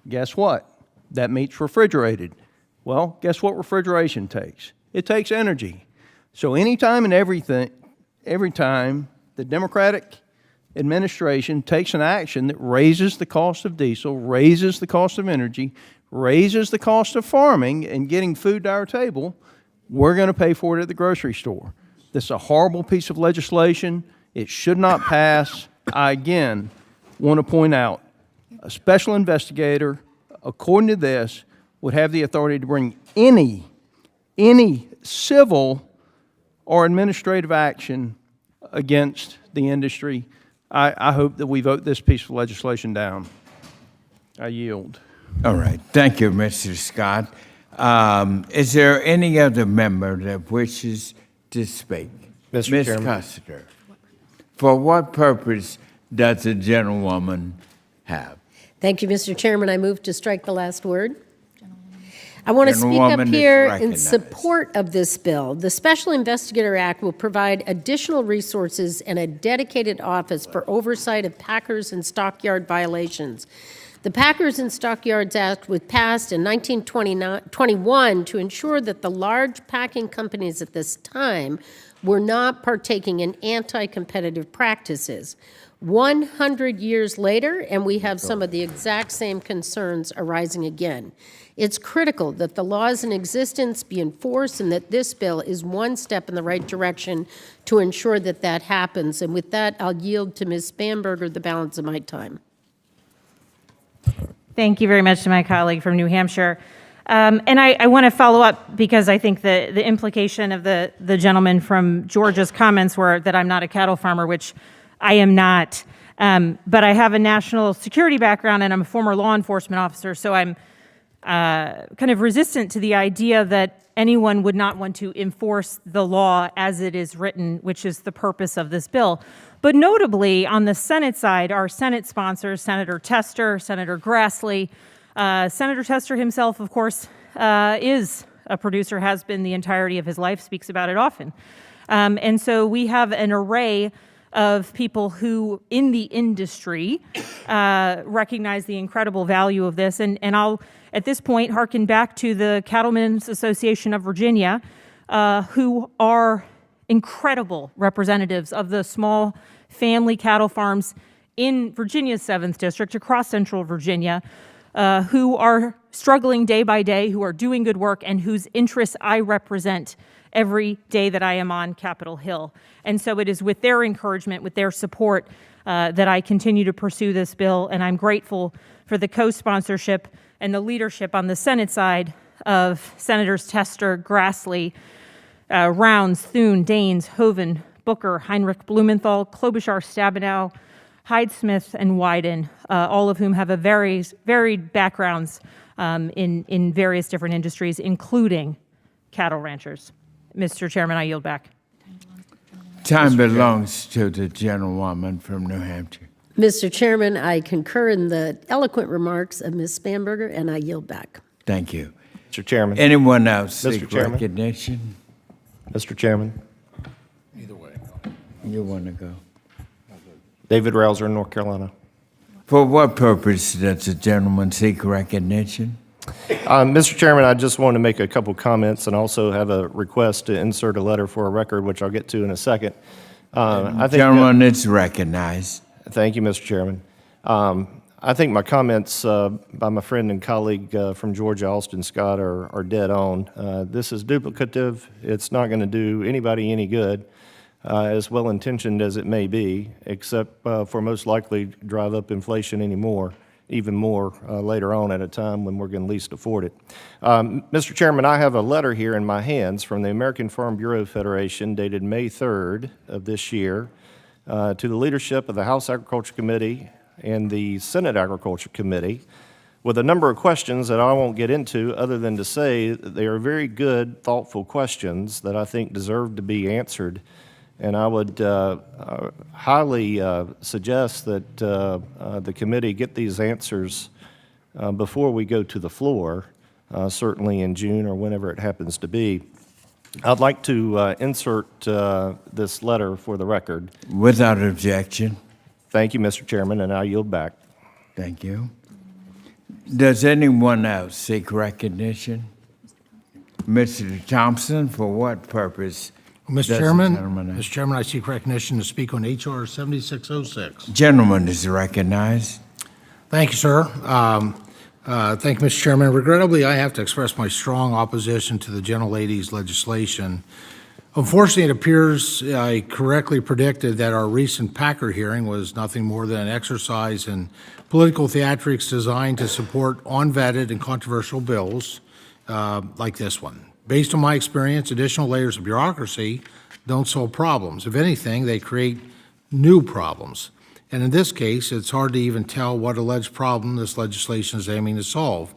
guess what? That meat's refrigerated. Well, guess what refrigeration takes? It takes energy. So anytime and every time the Democratic administration takes an action that raises the cost of diesel, raises the cost of energy, raises the cost of farming and getting food to our table, we're going to pay for it at the grocery store. This is a horrible piece of legislation. It should not pass. I, again, want to point out a special investigator, according to this, would have the authority to bring any civil or administrative action against the industry. I hope that we vote this piece of legislation down. I yield. All right. Thank you, Mr. Scott. Is there any other member that wishes to speak? Mr. Chairman. Ms. Costa, for what purpose does the gentlewoman have? Thank you, Mr. Chairman. I move to strike the last word. I want to speak up Gentlewoman is here in recognized. support of this bill. The Special Investigator Act will provide additional resources and a dedicated office for oversight of packers and stockyard violations. The Packers and Stockyards Act was passed in 1921 to ensure that the large packing companies at this time were not partaking in anti-competitive practices. 100 years later, and we have some of the exact same concerns arising again. It's critical that the laws in existence be enforced and that this bill is one step in the right direction to ensure that that happens. And with that, I'll yield to Ms. Spanberger the balance of my time. Thank you very much to my colleague from New Hampshire. And I want to follow up because I think the implication of the gentleman from Georgia's comments were that I'm not a cattle farmer, which I am not. But I have a national security background and I'm a former law enforcement officer, so I'm kind of resistant to the idea that anyone would not want to enforce the law as it is written, which is the purpose of this bill. But notably, on the Senate side, our Senate sponsors, Senator Tester, Senator Grassley, Senator Tester himself, of course, is a producer, has been the entirety of his life, speaks about it often. And so we have an array of people who, in the industry, recognize the incredible value of this. And I'll, at this point, hearken back to the Cattlemen's Association of Virginia, who are incredible representatives of the small family cattle farms in Virginia's 7th District, across central Virginia, who are struggling day by day, who are doing good work, and whose interests I represent every day that I am on Capitol Hill. And so it is with their encouragement, with their support, that I continue to pursue this bill, and I'm grateful for the co-sponsorship and the leadership on the Senate side of Senators Tester, Grassley, Rounds, Thune, Daines, Hoeven, Booker, Heinrich Blumenthal, Klobuchar, Stabenow, Hyde-Smith, and Wyden, all of whom have a varied backgrounds in various different industries, including cattle ranchers. Mr. Chairman, I yield back. Time belongs to the gentlewoman from New Hampshire. Mr. Chairman, I concur in the eloquent remarks of Ms. Spanberger, and I yield back. Thank you. Mr. Chairman. Anyone else Mr. seek Chairman. recognition? Mr. Chairman. Either way. You want to go? David Rouser, North Carolina. For what purpose does the gentleman seek recognition? Mr. Chairman, I just want to make a couple comments and also have a request to insert a letter for a record, which I'll get to in a second. I think Gentleman is recognized. Thank you, Mr. Chairman. I think my comments by my friend and colleague from Georgia, Austin Scott, are dead on. This is duplicative. It's not going to do anybody any good, as well-intentioned as it may be, except for most likely drive up inflation even more later on at a time when we're going to least afford it. Mr. Chairman, I have a letter here in my hands from the American Farm Bureau Federation dated May 3rd of this year to the leadership of the House Agriculture Committee and the Senate Agriculture Committee with a number of questions that I won't get into other than to say that they are very good, thoughtful questions that I think deserve to be answered. And I would highly suggest that the committee get these answers before we go to the floor, certainly in June or whenever it happens to be. I'd like to insert this letter for the record. Without objection. Thank you, Mr. Chairman, and I yield back. Thank you. Does anyone else seek recognition? Mr. Thompson, for what purpose? Mr. Chairman, I seek recognition to speak on H.R. 7606. Gentleman is recognized. Thank you, sir. Thank you, Mr. Chairman. Regrettably, I have to express my strong opposition to the gentlelady's legislation. Unfortunately, it appears I correctly predicted that our recent Packer hearing was nothing more than an exercise in political theatrics designed to support unvetted and controversial bills like this one. Based on my experience, additional layers of bureaucracy don't solve problems. If anything, they create new problems. And in this case, it's hard to even tell what alleged problem this legislation is aiming to solve.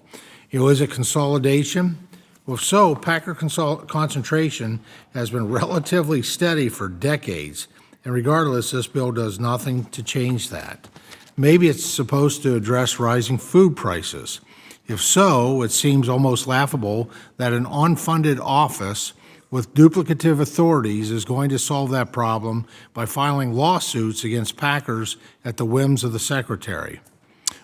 Is it consolidation? Well, if so, Packer concentration has been relatively steady for decades, and regardless, this bill does nothing to change that. Maybe it's supposed to address rising food prices. If so, it seems almost laughable that an unfunded office with duplicative authorities is going to solve that problem by filing lawsuits against Packers at the whims of the secretary.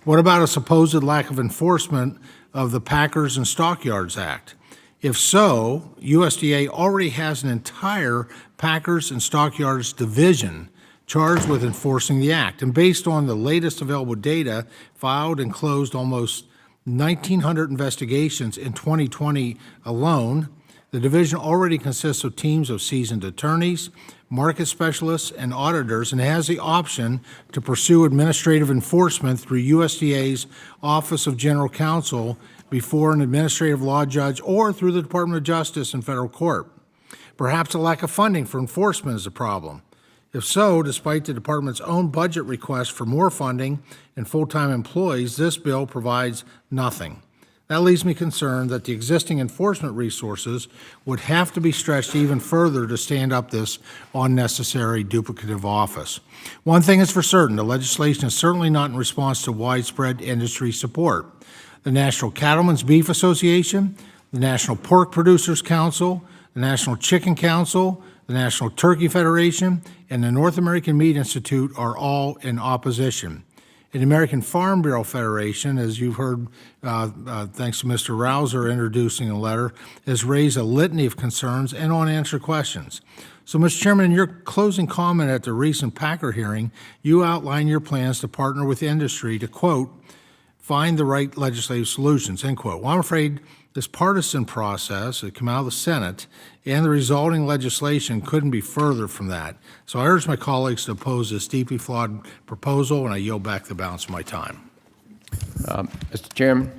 What about a supposed lack of enforcement of the Packers and Stockyards Act? If so, USDA already has an entire Packers and Stockyards division charged with enforcing the act. And based on the latest available data, filed and closed almost 1,900 investigations in 2020 alone, the division already consists of teams of seasoned attorneys, market specialists, and auditors, and has the option to pursue administrative enforcement through USDA's Office of General Counsel before an administrative law judge or through the Department of Justice in federal court. Perhaps a lack of funding for enforcement is a problem. If so, despite the department's own budget request for more funding and full-time employees, this bill provides nothing. That leaves me concerned that the existing enforcement resources would have to be stretched even further to stand up this unnecessary duplicative office. One thing is for certain, the legislation is certainly not in response to widespread industry support. The National Cattlemen's Beef Association, the National Pork Producers Council, the National Chicken Council, the National Turkey Federation, and the North American Meat Institute are all in opposition. And the American Farm Bureau Federation, as you've heard, thanks to Mr. Rouser introducing a letter, has raised a litany of concerns and unanswered questions. So, Mr. Chairman, in your closing comment at the recent Packer hearing, you outlined your plans to partner with industry to, quote, find the right legislative solutions, end quote. Well, I'm afraid this partisan process that came out of the Senate and the resulting legislation couldn't be further from that. So I urge my colleagues to oppose this deeply flawed proposal, and I yield back the balance of my time. Mr. Chairman.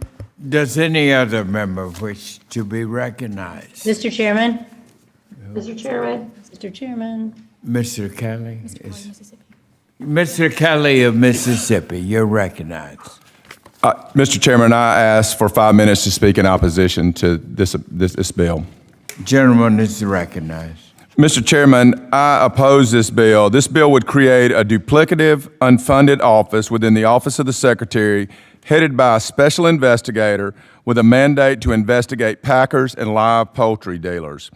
Does any other member wish to be recognized? Mr. Chairman. Mr. Chairman. Mr. Chairman. Mr. Kelly? Mr. Kelly of Mississippi, you're recognized. Mr. Chairman, I ask for 5 minutes to speak in opposition to this bill. Gentleman is recognized. Mr. Chairman, I oppose this bill. This bill would create a duplicative, unfunded office within the Office of the Secretary, headed by a special investigator with a mandate to investigate packers and live poultry dealers.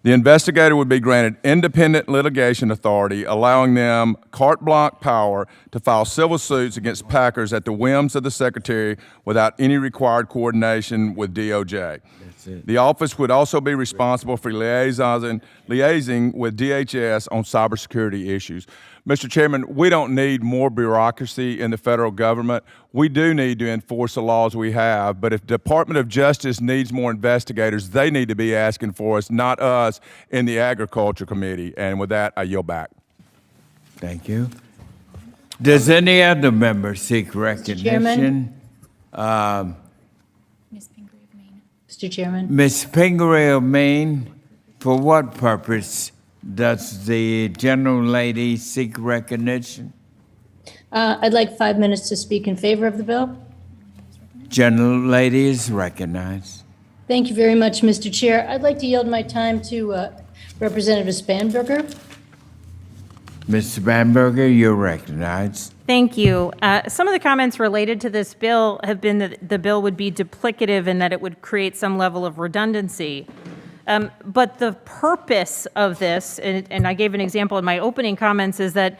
The investigator would be granted independent litigation authority, allowing them carte blanche power to file civil suits against packers at the whims of the Secretary without any required coordination with DOJ. The office would also be responsible for liaising with DHS on cybersecurity issues. Mr. Chairman, we don't need more bureaucracy in the federal government. We do need to enforce the laws we have, but if Department of Justice needs more investigators, they need to be asking for us, not us in the Agriculture Committee. And with that, I yield back. Thank you. Does any other member seek recognition? Mr. Chairman. Ms. Pingree of Maine, for what purpose does the gentle lady seek recognition? I'd like 5 minutes to speak in favor of the bill. Gentle lady is recognized. Thank you very much, Mr. Chair. I'd like to yield my time to Representative Spanberger. Mr. Spanberger, you're recognized. Thank you. Some of the comments related to this bill have been that the bill would be duplicative and that it would create some level of redundancy. But the purpose of this, and I gave an example in my opening comments, is that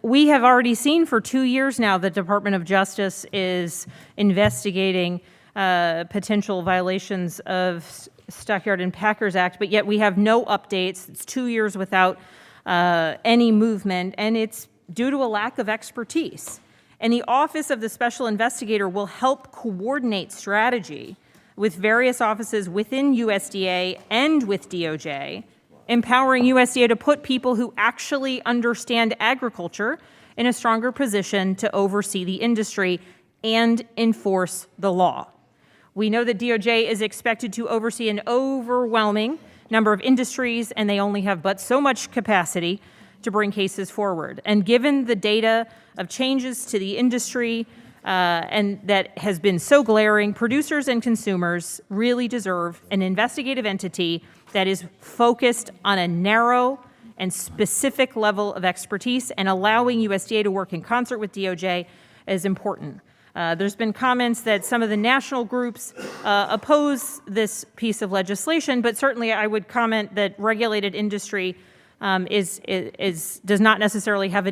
we have already seen for 2 years now the Department of Justice is investigating potential violations of Stockyard and Packers Act, but yet we have no updates. It's 2 years without any movement, and it's due to a lack of expertise. And the Office of the Special Investigator will help coordinate strategy with various offices within USDA and with DOJ, empowering USDA to put people who actually understand agriculture in a stronger position to oversee the industry and enforce the law. We know that DOJ is expected to oversee an overwhelming number of industries, and they only have but so much capacity to bring cases forward. And given the data of changes to the industry and that has been so glaring, producers and consumers really deserve an investigative entity that is focused on a narrow and specific level of expertise, and allowing USDA to work in concert with DOJ is important. There's been comments that some of the national groups oppose this piece of legislation, but certainly I would comment that regulated industry does not necessarily have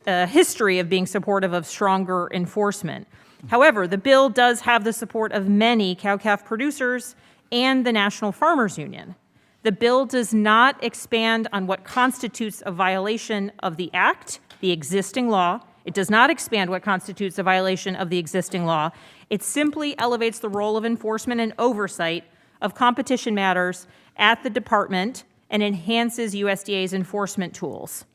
a history of being supportive of stronger enforcement. However, the bill does have the support of many cow-calf producers and the National Farmers Union. The bill does not expand on what constitutes a violation of the Act, the existing law. It does not expand what constitutes a violation of the existing law. It simply elevates the role of enforcement and oversight of competition matters at the department and enhances USDA's enforcement tools.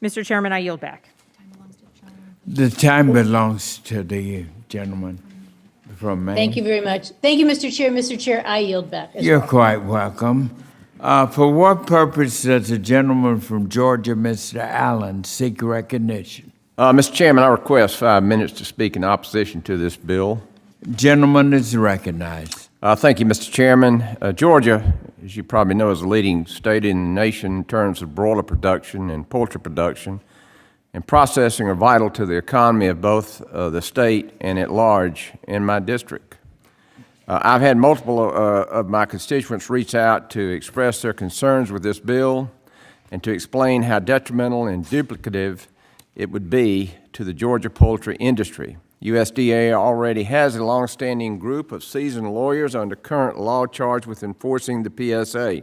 Mr. Chairman, I yield back. The time belongs to the gentleman from Maine. Thank you very much. Thank you, Mr. Chair. Mr. Chair, I yield back as You're well. quite welcome. For what purpose does the gentleman from Georgia, Mr. Allen, seek recognition? Mr. Chairman, I request 5 minutes to speak in opposition to this bill. Gentleman is recognized. Thank you, Mr. Chairman. Georgia, as you probably know, is a leading state in the nation in terms of broiler production and poultry production, and processing are vital to the economy of both the state and at large in my district. I've had multiple of my constituents reach out to express their concerns with this bill and to explain how detrimental and duplicative it would be to the Georgia poultry industry. USDA already has a longstanding group of seasoned lawyers under current law charged with enforcing the PSA,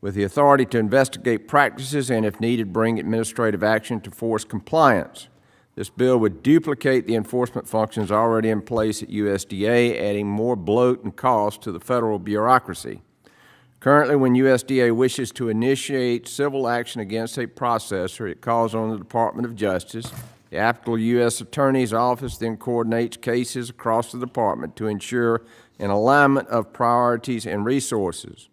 with the authority to investigate practices and, if needed, bring administrative action to force compliance. This bill would duplicate the enforcement functions already in place at USDA, adding more bloat and cost to the federal bureaucracy. Currently, when USDA wishes to initiate civil action against a processor, it calls on the Department of Justice. The applicable U.S. Attorney's Office then coordinates cases across the department to ensure an alignment of priorities and resources.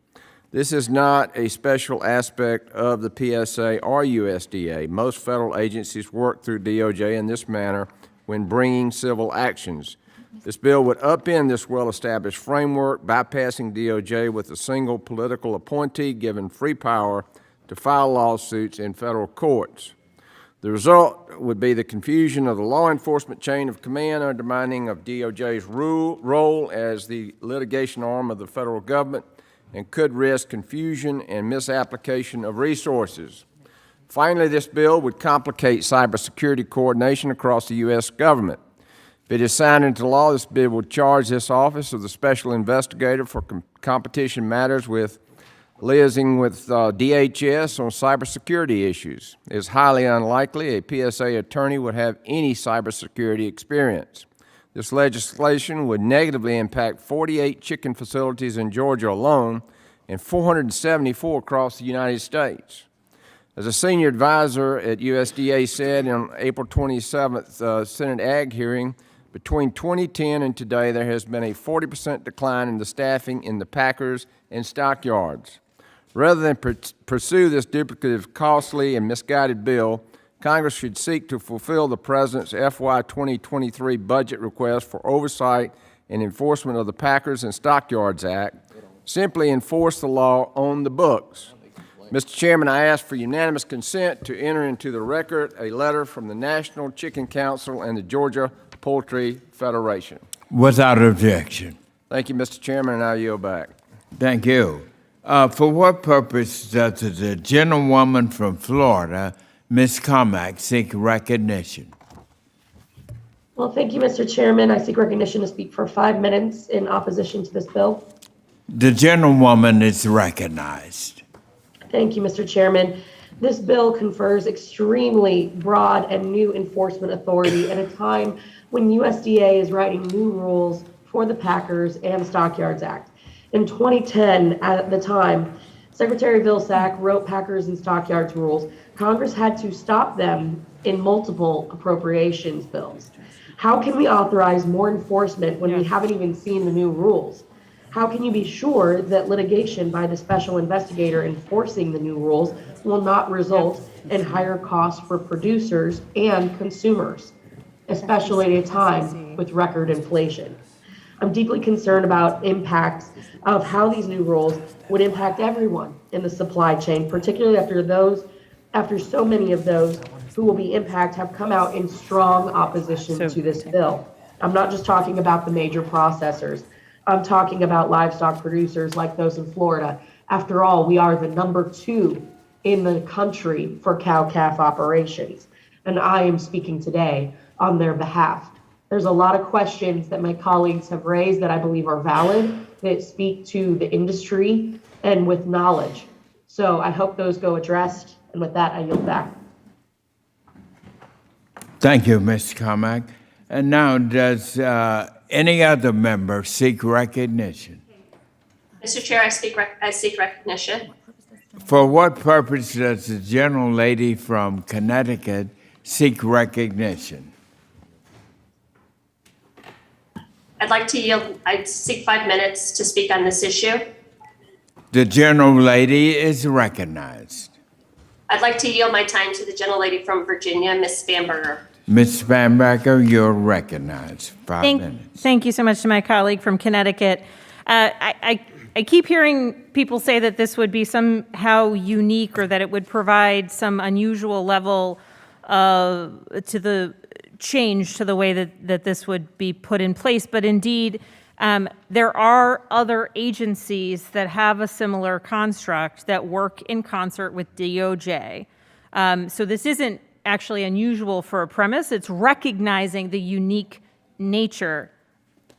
This is not a special aspect of the PSA or USDA. Most federal agencies work through DOJ in this manner when bringing civil actions. This bill would upend this well-established framework, bypassing DOJ with a single political appointee given free power to file lawsuits in federal courts. The result would be the confusion of the law enforcement chain of command, undermining of DOJ's role as the litigation arm of the federal government, and could risk confusion and misapplication of resources. Finally, this bill would complicate cybersecurity coordination across the U.S. government. If it is signed into law, this bill would charge this office of the Special Investigator for Competition Matters with liaising with DHS on cybersecurity issues. It is highly unlikely a PSA attorney would have any cybersecurity experience. This legislation would negatively impact 48 chicken facilities in Georgia alone and 474 across the United States. As a senior advisor at USDA said on April 27th Senate Ag hearing, between 2010 and today, there has been a 40% decline in the staffing in the packers and stockyards. Rather than pursue this duplicative, costly, and misguided bill, Congress should seek to fulfill the President's FY 2023 budget request for oversight and enforcement of the Packers and Stockyards Act. Simply enforce the law on the books. Mr. Chairman, I ask for unanimous consent to enter into the record a letter from the National Chicken Council and the Georgia Poultry Federation. Without objection. Thank you, Mr. Chairman, and I yield back. Thank you. For what purpose does the gentlewoman from Florida, Ms. Carmack, seek recognition? Well, thank you, Mr. Chairman. I seek recognition to speak for 5 minutes in opposition to this bill. The gentlewoman is recognized. Thank you, Mr. Chairman. This bill confers extremely broad and new enforcement authority at a time when USDA is writing new rules for the Packers and Stockyards Act. In 2010, at the time, Secretary Vilsack wrote Packers and Stockyards rules. Congress had to stop them in multiple appropriations bills. How can we authorize more enforcement when we haven't even seen the new rules? How can you be sure that litigation by the special investigator enforcing the new rules will not result in higher costs for producers and consumers, especially at a time with record inflation? I'm deeply concerned about impacts of how these new rules would impact everyone in the supply chain, particularly after so many of those who will be impacted have come out in strong opposition to this bill. I'm not just talking about the major processors. I'm talking about livestock producers like those in Florida. After all, we are the #2 in the country for cow-calf operations, and I am speaking today on their behalf. There's a lot of questions that my colleagues have raised that I believe are valid, that speak to the industry and with knowledge. So I hope those go addressed, and with that, I yield back. Thank you, Ms. Carmack. And now, does any other member seek recognition? Mr. Chair, I seek recognition. For what purpose does the gentle lady from Connecticut seek recognition? I'd like to yield, I'd seek 5 minutes to speak on this issue. The gentle lady is recognized. I'd like to yield my time to the gentlelady from Virginia, Ms. Spamberger. Ms. Spamberger, you're recognized. 5 minutes. Thank you so much to my colleague from Connecticut. I keep hearing people say that this would be somehow unique or that it would provide some unusual level to the change to the way that this would be put in place. But indeed, there are other agencies that have a similar construct that work in concert with DOJ. So this isn't actually unusual for a premise. It's recognizing the unique nature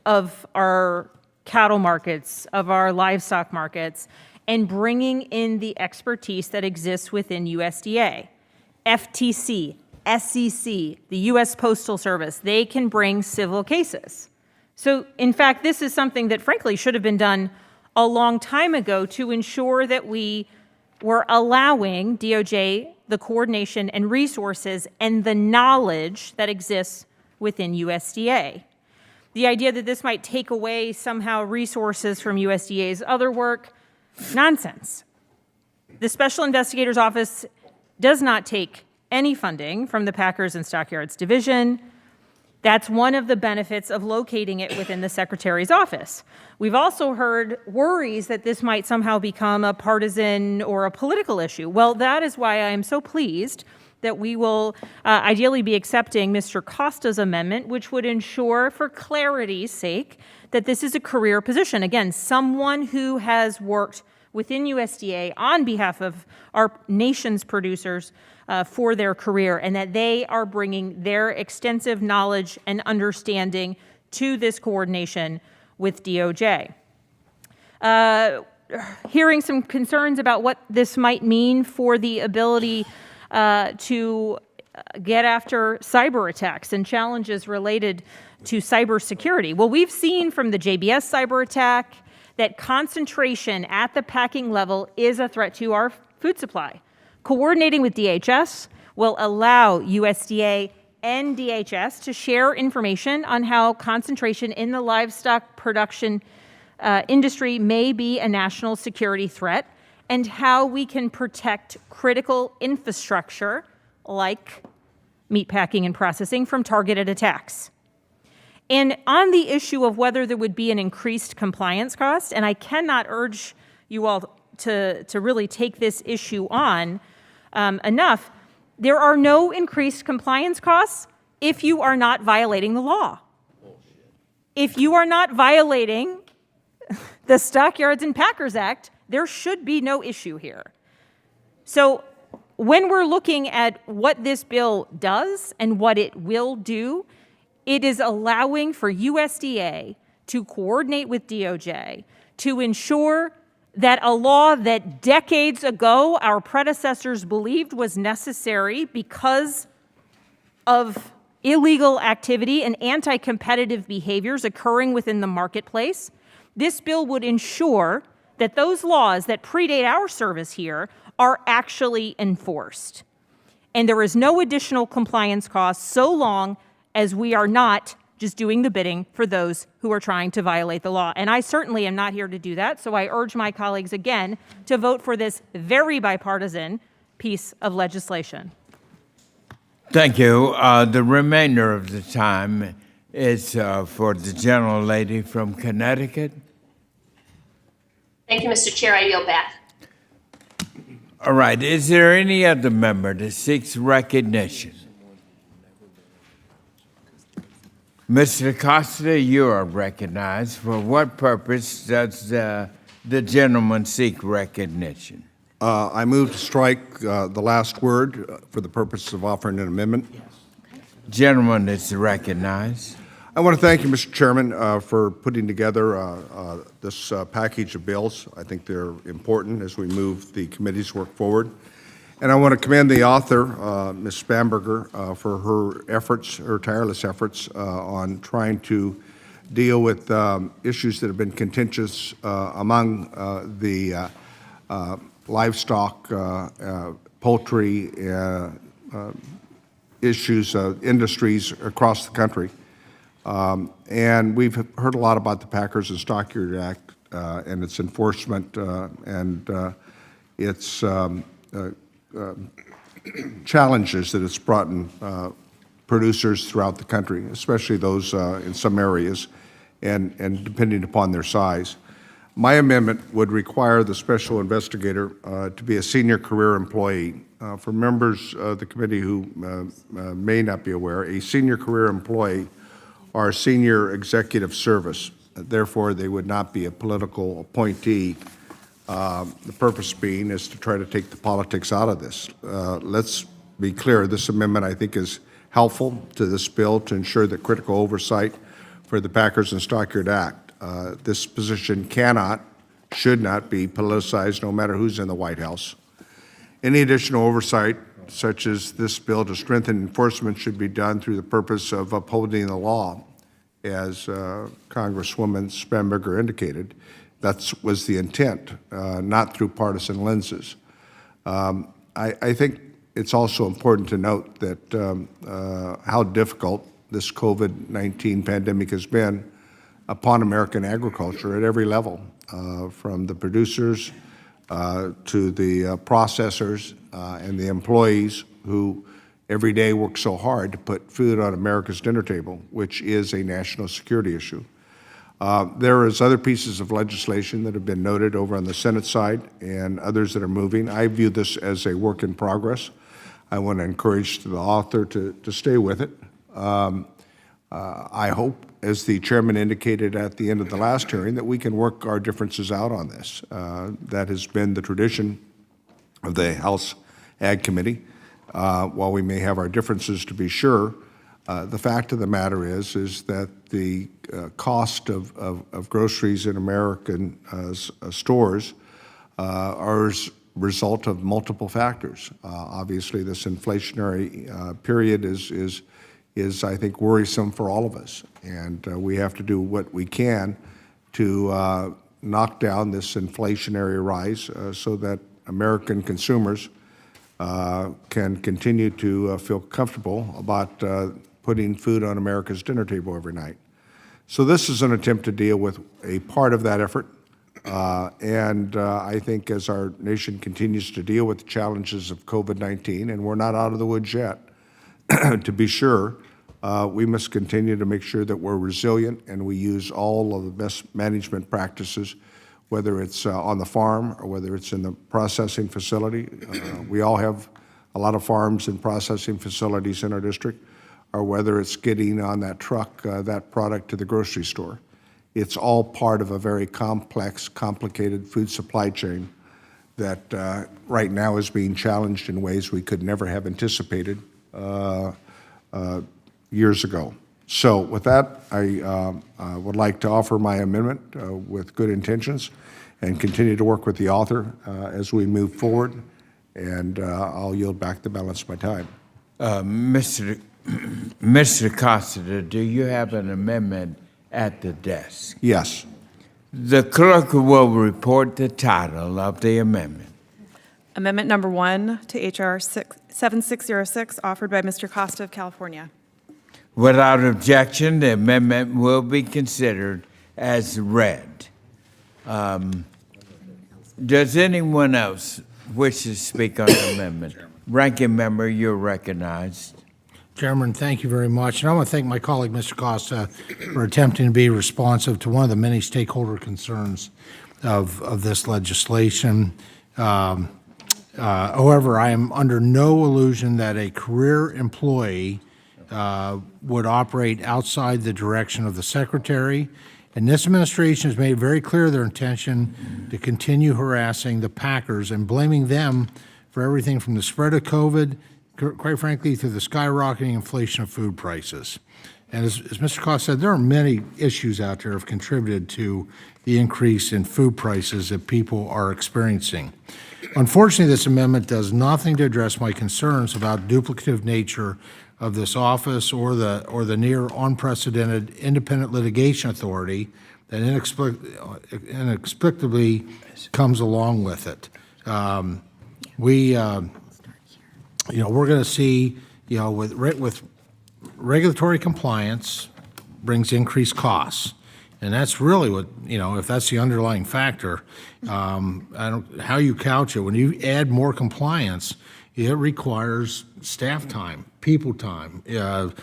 of our cattle markets, of our livestock markets, and bringing in the expertise that exists within USDA, FTC, SEC, the U.S. Postal Service. They can bring civil cases. So, in fact, this is something that, frankly, should have been done a long time ago to ensure that we were allowing DOJ the coordination and resources and the knowledge that exists within USDA. The idea that this might take away somehow resources from USDA's other work, nonsense. The Special Investigator's Office does not take any funding from the Packers and Stockyards Division. That's one of the benefits of locating it within the Secretary's office. We've also heard worries that this might somehow become a partisan or a political issue. Well, that is why I am so pleased that we will ideally be accepting Mr. Costa's amendment, which would ensure, for clarity's sake, that this is a career position. Again, someone who has worked within USDA on behalf of our nation's producers for their career, and that they are bringing their extensive knowledge and understanding to this coordination with DOJ. Hearing some concerns about what this might mean for the ability to get after cyber attacks and challenges related to cybersecurity. Well, we've seen from the JBS cyber attack that concentration at the packing level is a threat to our food supply. Coordinating with DHS will allow USDA and DHS to share information on how concentration in the livestock production industry may be a national security threat, and how we can protect critical infrastructure like meat packing and processing from targeted attacks. And on the issue of whether there would be an increased compliance cost, and I cannot urge you all to really take this issue on enough, there are no increased compliance costs if you are not violating the law. If you are not violating the Stockyards and Packers Act, there should be no issue here. So when we're looking at what this bill does and what it will do, it is allowing for USDA to coordinate with DOJ to ensure that a law that decades ago our predecessors believed was necessary because of illegal activity and anti-competitive behaviors occurring within the marketplace, this bill would ensure that those laws that predate our service here are actually enforced. And there is no additional compliance costs so long as we are not just doing the bidding for those who are trying to violate the law. And I certainly am not here to do that, so I urge my colleagues again to vote for this very bipartisan piece of legislation. Thank you. The remainder of the time is for the gentle lady from Connecticut. Thank you, Mr. Chair. I yield back. All right. Is there any other member that seeks recognition? Mr. Costa, you are recognized. For what purpose does the gentleman seek recognition? I move to strike the last word for the purpose of offering an amendment. Gentleman is recognized. I want to thank you, Mr. Chairman, for putting together this package of bills. I think they're important as we move the committee's work forward. And I want to commend the author, Ms. Spamberger, for her efforts, her tireless efforts on trying to deal with issues that have been contentious among the livestock, poultry issues, industries across the country. And we've heard a lot about the Packers and Stockyard Act and its enforcement and its challenges that it's brought in producers throughout the country, especially those in some areas, and depending upon their size. My amendment would require the special investigator to be a senior career employee. For members of the committee who may not be aware, a senior career employee or senior executive service. Therefore, they would not be a political appointee. The purpose being is to try to take the politics out of this. Let's be clear, this amendment I think is helpful to this bill to ensure that critical oversight for the Packers and Stockyard Act. This position cannot, should not be politicized no matter who's in the White House. Any additional oversight, such as this bill to strengthen enforcement, should be done through the purpose of upholding the law, as Congresswoman Spamberger indicated. That was the intent, not through partisan lenses. I think it's also important to note that how difficult this COVID-19 pandemic has been upon American agriculture at every level, from the producers to the processors and the employees who every day work so hard to put food on America's dinner table, which is a national security issue. There is other pieces of legislation that have been noted over on the Senate side and others that are moving. I view this as a work in progress. I want to encourage the author to stay with it. I hope, as the chairman indicated at the end of the last hearing, that we can work our differences out on this. That has been the tradition of the House Ag Committee. While we may have our differences, to be sure, the fact of the matter is that the cost of groceries in American stores are as a result of multiple factors. Obviously, this inflationary period is, I think, worrisome for all of us, and we have to do what we can to knock down this inflationary rise so that American consumers can continue to feel comfortable about putting food on America's dinner table every night. So this is an attempt to deal with a part of that effort, and I think as our nation continues to deal with the challenges of COVID-19, and we're not out of the woods yet, to be sure, we must continue to make sure that we're resilient and we use all of the best management practices, whether it's on the farm or whether it's in the processing facility. We all have a lot of farms and processing facilities in our district, or whether it's getting on that truck, that product to the grocery store. It's all part of a very complex, complicated food supply chain that right now is being challenged in ways we could never have anticipated years ago. So with that, I would like to offer my amendment with good intentions and continue to work with the author as we move forward, and I'll yield back the balance of my time. Mr. Costa, do you have an amendment at the desk? Yes. The clerk will report the title of the amendment. Amendment number 1 to H.R. 7606, offered by Mr. Costa of California. Without objection, the amendment will be considered as read. Does anyone else wish to speak on the amendment? Ranking member, you're recognized. Chairman, thank you very much. And I want to thank my colleague, Mr. Costa, for attempting to be responsive to one of the many stakeholder concerns of this legislation. However, I am under no illusion that a career employee would operate outside the direction of the Secretary. And this administration has made very clear their intention to continue harassing the packers and blaming them for everything from the spread of COVID, quite frankly, to the skyrocketing inflation of food prices. And as Mr. Costa said, there are many issues out there that have contributed to the increase in food prices that people are experiencing. Unfortunately, this amendment does nothing to address my concerns about duplicative nature of this office or the near unprecedented independent litigation authority that inexplicably comes along with it. We're going to see, with regulatory compliance brings increased costs. And that's really what, if that's the underlying factor, how you couch it. When you add more compliance, it requires staff time, people time,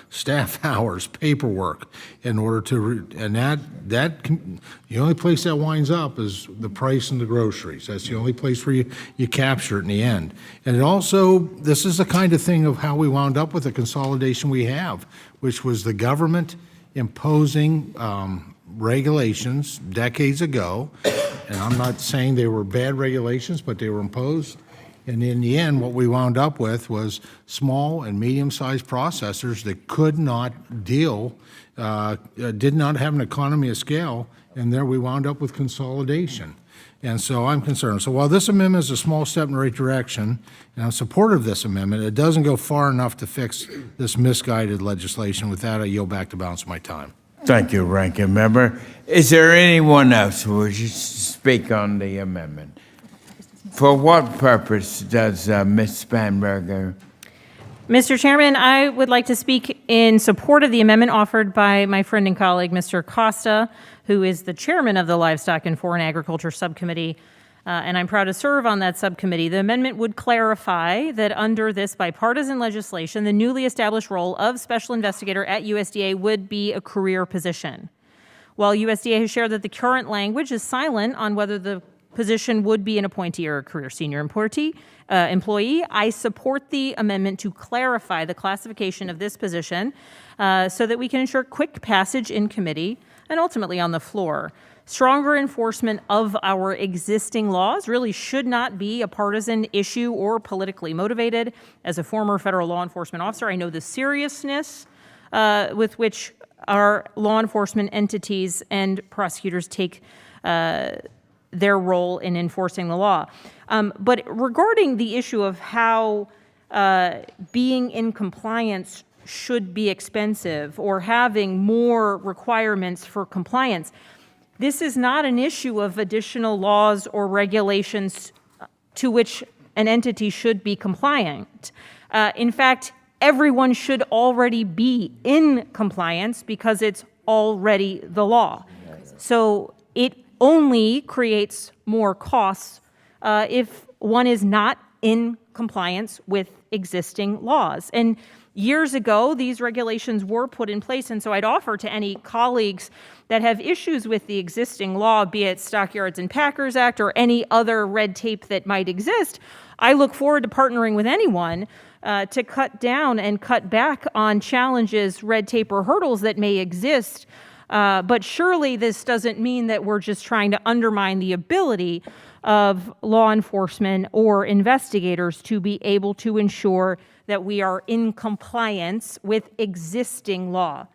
staff hours, paperwork in order to, the only place that winds up is the price in the groceries. That's the only place where you capture it in the end. And it also, this is the kind of thing of how we wound up with the consolidation we have, which was the government imposing regulations decades ago. And I'm not saying they were bad regulations, but they were imposed. And in the end, what we wound up with was small and medium-sized processors that could not deal, did not have an economy of scale, and there we wound up with consolidation. And so I'm concerned. So while this amendment is a small step in the right direction, and I'm supportive of this amendment, it doesn't go far enough to fix this misguided legislation. With that, I yield back the balance of my time. Thank you, Ranking Member. Is there anyone else who would speak on the amendment? For what purpose does Ms. Spanberger? Mr. Chairman, I would like to speak in support of the amendment offered by my friend and colleague, Mr. Costa, who is the chairman of the Livestock and Foreign Agriculture Subcommittee, and I'm proud to serve on that subcommittee. The amendment would clarify that under this bipartisan legislation, the newly established role of special investigator at USDA would be a career position. While USDA has shared that the current language is silent on whether the position would be an appointee or a career senior employee, I support the amendment to clarify the classification of this position so that we can ensure quick passage in committee and ultimately on the floor. Stronger enforcement of our existing laws really should not be a partisan issue or politically motivated. As a former federal law enforcement officer, I know the seriousness with which our law enforcement entities and prosecutors take their role in enforcing the law. But regarding the issue of how being in compliance should be expensive or having more requirements for compliance, this is not an issue of additional laws or regulations to which an entity should be compliant. In fact, everyone should already be in compliance because it's already the law. So it only creates more costs if one is not in compliance with existing laws. And years ago, these regulations were put in place, and so I'd offer to any colleagues that have issues with the existing law, be it Stockyards and Packers Act or any other red tape that might exist, I look forward to partnering with anyone to cut down and cut back on challenges, red tape, or hurdles that may exist. But surely this doesn't mean that we're just trying to undermine the ability of law enforcement or investigators to be able to ensure that we are in compliance with existing law.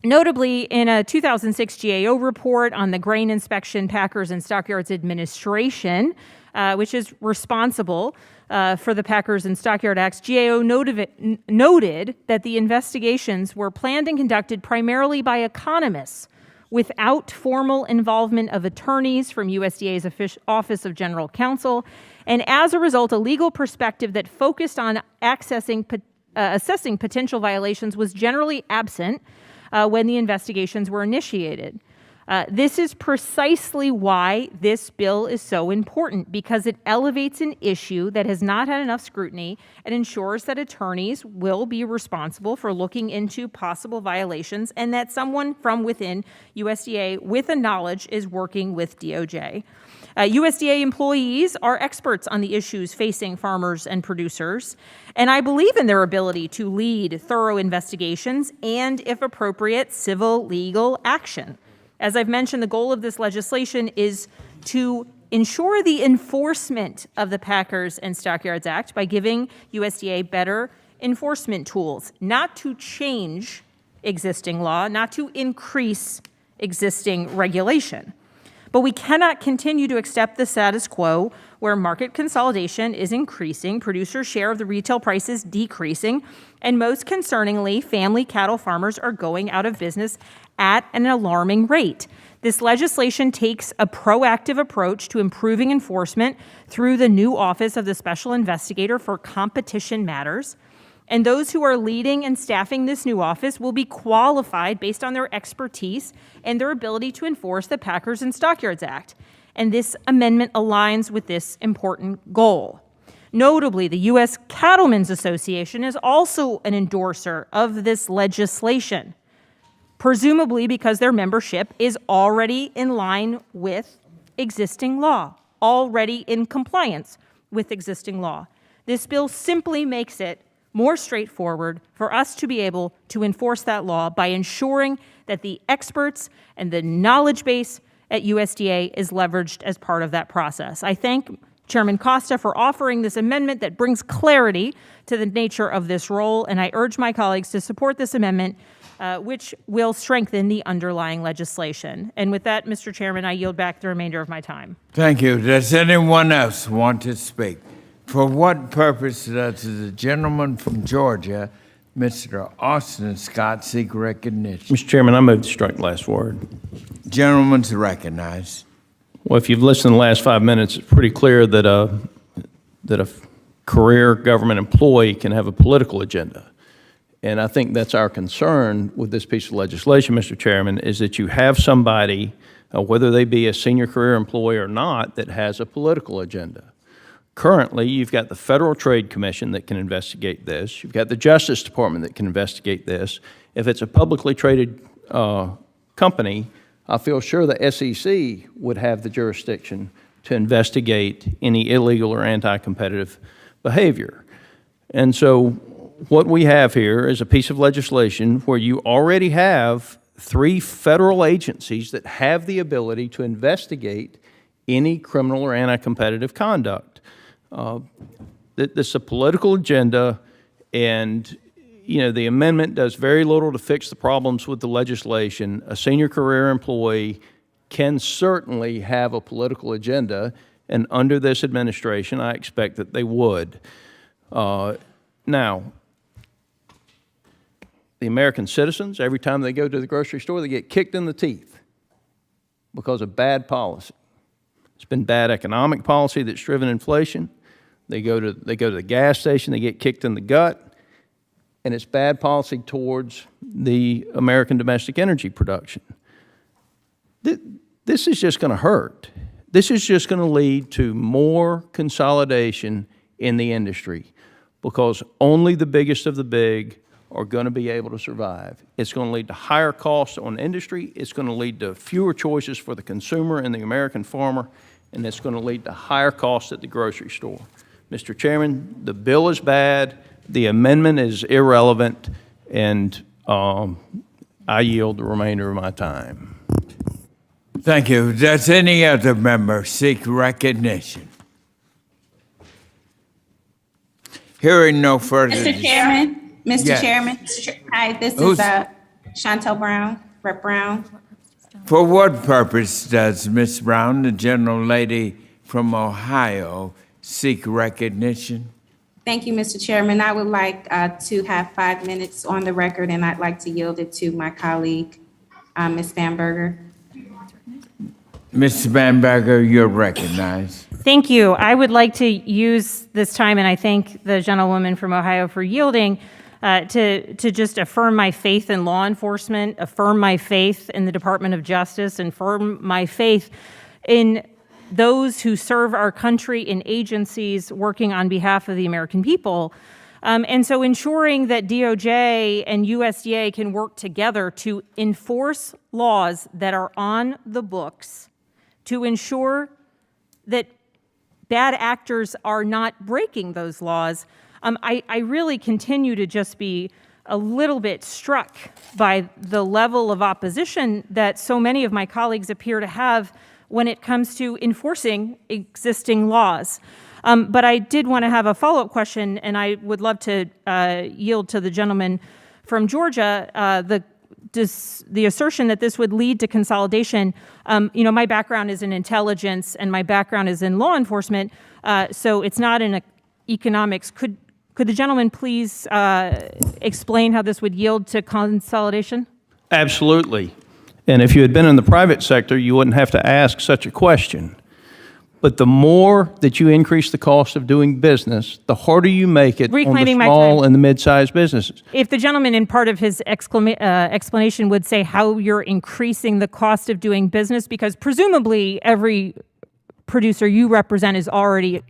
Notably, in a 2006 GAO report on the Grain Inspection, Packers, and Stockyards Administration, which is responsible for the Packers and Stockyard Acts, GAO noted that the investigations were planned and conducted primarily by economists without formal involvement of attorneys from USDA's Office of General Counsel, and as a result, a legal perspective that focused on assessing potential violations was generally absent when the investigations were initiated. This is precisely why this bill is so important, because it elevates an issue that has not had enough scrutiny and ensures that attorneys will be responsible for looking into possible violations and that someone from within USDA with a knowledge is working with DOJ. USDA employees are experts on the issues facing farmers and producers, and I believe in their ability to lead thorough investigations and, if appropriate, civil legal action. As I've mentioned, the goal of this legislation is to ensure the enforcement of the Packers and Stockyards Act by giving USDA better enforcement tools, not to change existing law, not to increase existing regulation. But we cannot continue to accept the status quo where market consolidation is increasing, producers' share of the retail price is decreasing, and most concerningly, family cattle farmers are going out of business at an alarming rate. This legislation takes a proactive approach to improving enforcement through the new Office of the Special Investigator for Competition Matters. And those who are leading and staffing this new office will be qualified based on their expertise and their ability to enforce the Packers and Stockyards Act. And this amendment aligns with this important goal. Notably, the U.S. Cattlemen's Association is also an endorser of this legislation, presumably because their membership is already in line with existing law, already in compliance with existing law. This bill simply makes it more straightforward for us to be able to enforce that law by ensuring that the experts and the knowledge base at USDA is leveraged as part of that process. I thank Chairman Costa for offering this amendment that brings clarity to the nature of this role, and I urge my colleagues to support this amendment, which will strengthen the underlying legislation. And with that, Mr. Chairman, I yield back the remainder of my time. Thank you. Does anyone else want to speak? For what purpose does the gentleman from Georgia, Mr. Austin Scott, seek recognition? Mr. Chairman, I move to strike the last word. Gentleman's recognized. Well, if you've listened to the last 5 minutes, it's pretty clear that a career government employee can have a political agenda. And I think that's our concern with this piece of legislation, Mr. Chairman, is that you have somebody, whether they be a senior career employee or not, that has a political agenda. Currently, you've got the Federal Trade Commission that can investigate this. You've got the Justice Department that can investigate this. If it's a publicly traded company, I feel sure the SEC would have the jurisdiction to investigate any illegal or anti-competitive behavior. And so what we have here is a piece of legislation where you already have 3 federal agencies that have the ability to investigate any criminal or anti-competitive conduct. This is a political agenda, and the amendment does very little to fix the problems with the legislation. A senior career employee can certainly have a political agenda, and under this administration, I expect that they would. Now, the American citizens, every time they go to the grocery store, they get kicked in the teeth because of bad policy. It's been bad economic policy that's driven inflation. They go to the gas station, they get kicked in the gut, and it's bad policy towards the American domestic energy production. This is just going to hurt. This is just going to lead to more consolidation in the industry because only the biggest of the big are going to be able to survive. It's going to lead to higher costs on industry. It's going to lead to fewer choices for the consumer and the American farmer, and it's going to lead to higher costs at the grocery store. Mr. Chairman, the bill is bad, the amendment is irrelevant, and I yield the remainder of my time. Thank you. Does any other member seek recognition? Hearing no further. Mr. Chairman, Mr. Yes. Chairman, hi, this is Chantel Brown, Rep. Brown. For what purpose does Ms. Brown, the gentle lady from Ohio, seek recognition? Thank you, Mr. Chairman. I would like to have 5 minutes on the record, and I'd like to yield it to my colleague, Ms. Bamberger. Ms. Bamberger, you're recognized. Thank you. I would like to use this time, and I thank the gentlewoman from Ohio for yielding, to just affirm my faith in law enforcement, affirm my faith in the Department of Justice, and affirm my faith in those who serve our country in agencies working on behalf of the American people. And so ensuring that DOJ and USDA can work together to enforce laws that are on the books to ensure that bad actors are not breaking those laws, I really continue to just be a little bit struck by the level of opposition that so many of my colleagues appear to have when it comes to enforcing existing laws. But I did want to have a follow-up question, and I would love to yield to the gentleman from Georgia. The assertion that this would lead to consolidation, my background is in intelligence and my background is in law enforcement, so it's not in economics. Could the gentleman please explain how this would yield to consolidation? Absolutely. And if you had been in the private sector, you wouldn't have to ask such a question. But the more that you increase the cost of doing business, the harder you make it on the small and the mid-sized businesses. If the gentleman in part of his explanation would say how you're increasing the cost of doing business, because presumably every producer you represent is already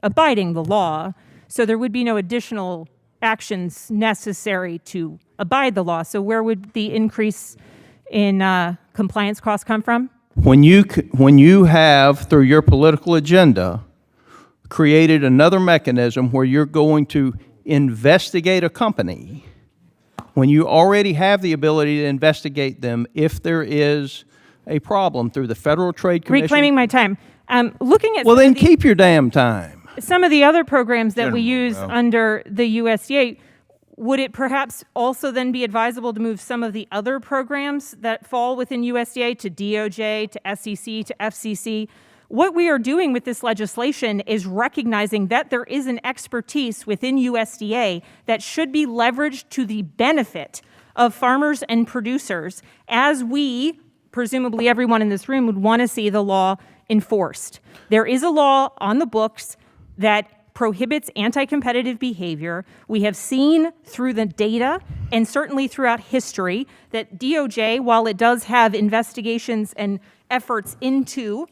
abiding the law, so there would be no additional actions necessary to abide the law. So where would the increase in compliance costs come from? When you have, through your political agenda, created another mechanism where you're going to investigate a company, when you already have the ability to investigate them if there is a problem through the Federal Trade Commission. Reclaiming my time. Looking at well, then keep your damn time. Some of the other programs that we use under the USDA, would it perhaps also then be advisable to move some of the other programs that fall within USDA to DOJ, to SEC, to FCC? What we are doing with this legislation is recognizing that there is an expertise within USDA that should be leveraged to the benefit of farmers and producers, as we, presumably everyone in this room, would want to see the law enforced. There is a law on the books that prohibits anti-competitive behavior. We have seen through the data and certainly throughout history that DOJ, while it does have investigations and efforts into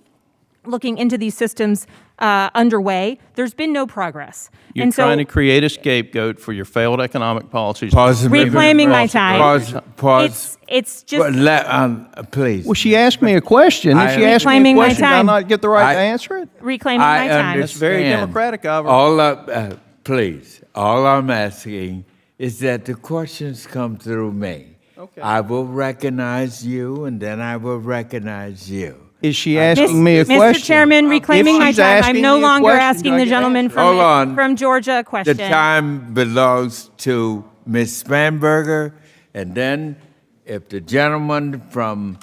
looking into these systems underway, there's been no progress. You're trying to create a scapegoat for your failed economic policies. Reclaiming my time. Pause. It's just... please. Well, she asked me a question. If she asked me a question, did I not get the right to answer it? Reclaiming my time. That's very democratic of her. Please, all I'm asking is that the questions come through me. Okay. I will recognize you, and then I will recognize you. Is she asking me a question? Mr. Chairman, reclaiming my time, I'm no longer asking the gentleman from Georgia a question. The time belongs to Ms. Spanberger, and then if the gentleman from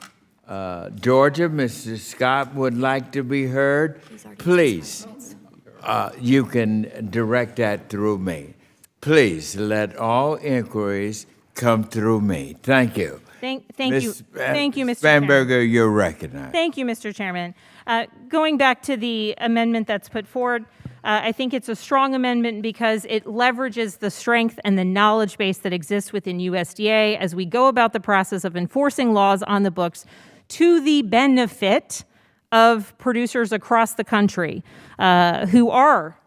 Georgia, Mr. Scott, would like to be heard, please, you can direct that through me. Please let all inquiries come through me. Thank you. Thank you, Mr. Spanberger, Chairman. you're recognized. Thank you, Mr. Chairman. Going back to the amendment that's put forward, I think it's a strong amendment because it leverages the strength and the knowledge base that exists within USDA as we go about the process of enforcing laws on the books to the benefit of producers across the country who are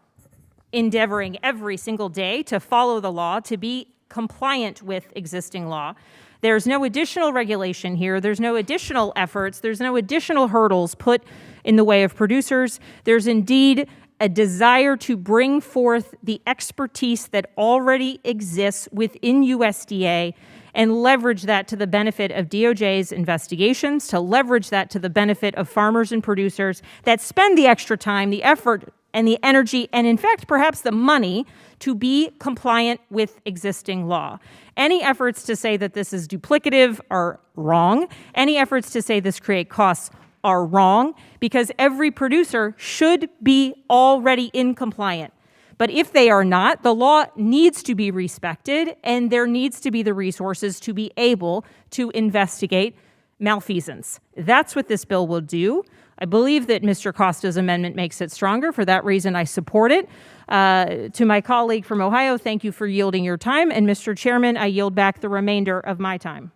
endeavoring every single day to follow the law, to be compliant with existing law. There's no additional regulation here. There's no additional efforts. There's no additional hurdles put in the way of producers. There's indeed a desire to bring forth the expertise that already exists within USDA and leverage that to the benefit of DOJ's investigations, to leverage that to the benefit of farmers and producers that spend the extra time, the effort, and the energy, and in fact, perhaps the money to be compliant with existing law. Any efforts to say that this is duplicative are wrong. Any efforts to say this create costs are wrong, because every producer should be already in compliant. But if they are not, the law needs to be respected, and there needs to be the resources to be able to investigate malfeasance. That's what this bill will do. I believe that Mr. Costa's amendment makes it stronger. For that reason, I support it. To my colleague from Ohio, thank you for yielding your time. And Mr. Chairman, I yield back the remainder of my time.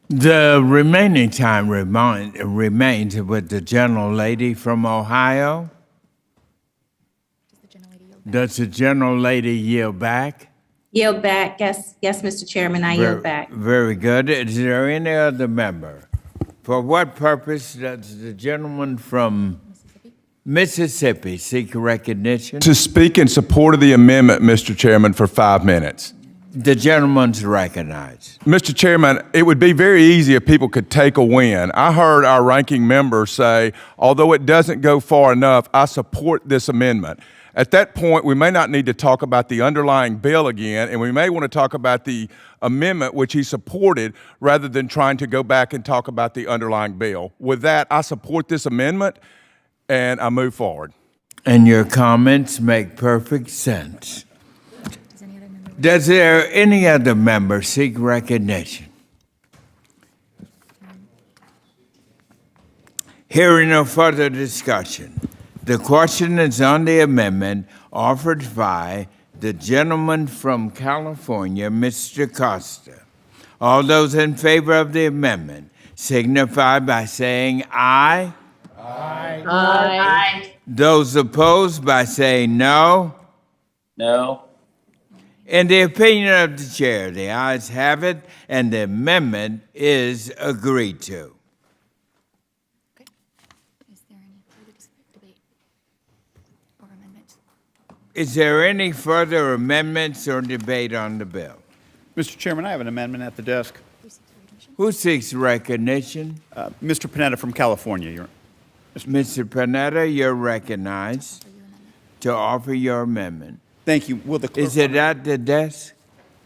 The remaining time remains with the gentlelady from Ohio. Does the gentlelady yield back? Yield back. Yes, Mr. Chairman, I yield back. Very good. Is there any other member? For what purpose does the gentleman from Mississippi, seek recognition. To speak in support of the amendment, Mr. Chairman, for 5 minutes. The gentleman's recognized. Mr. Chairman, it would be very easy if people could take a win. I heard our ranking member say, although it doesn't go far enough, I support this amendment. At that point, we may not need to talk about the underlying bill again, and we may want to talk about the amendment which he supported rather than trying to go back and talk about the underlying bill. With that, I support this amendment, and I move forward. And your comments make perfect sense. Does there any other member seek recognition? Hearing no further discussion, the question is on the amendment offered by the gentleman from California, Mr. Costa. All those in favor of the amendment signify by saying aye. Aye. Aye. Those opposed by saying no. No. In the opinion of the chair, the ayes have it, and the amendment is agreed to. Is there any further amendments or debate on the bill? Mr. Chairman, I have an amendment at the desk. Who seeks recognition? Mr. Panetta from California. Mr. Panetta, you're recognized to offer your amendment. Thank you. Will the clerk... Is it at the desk?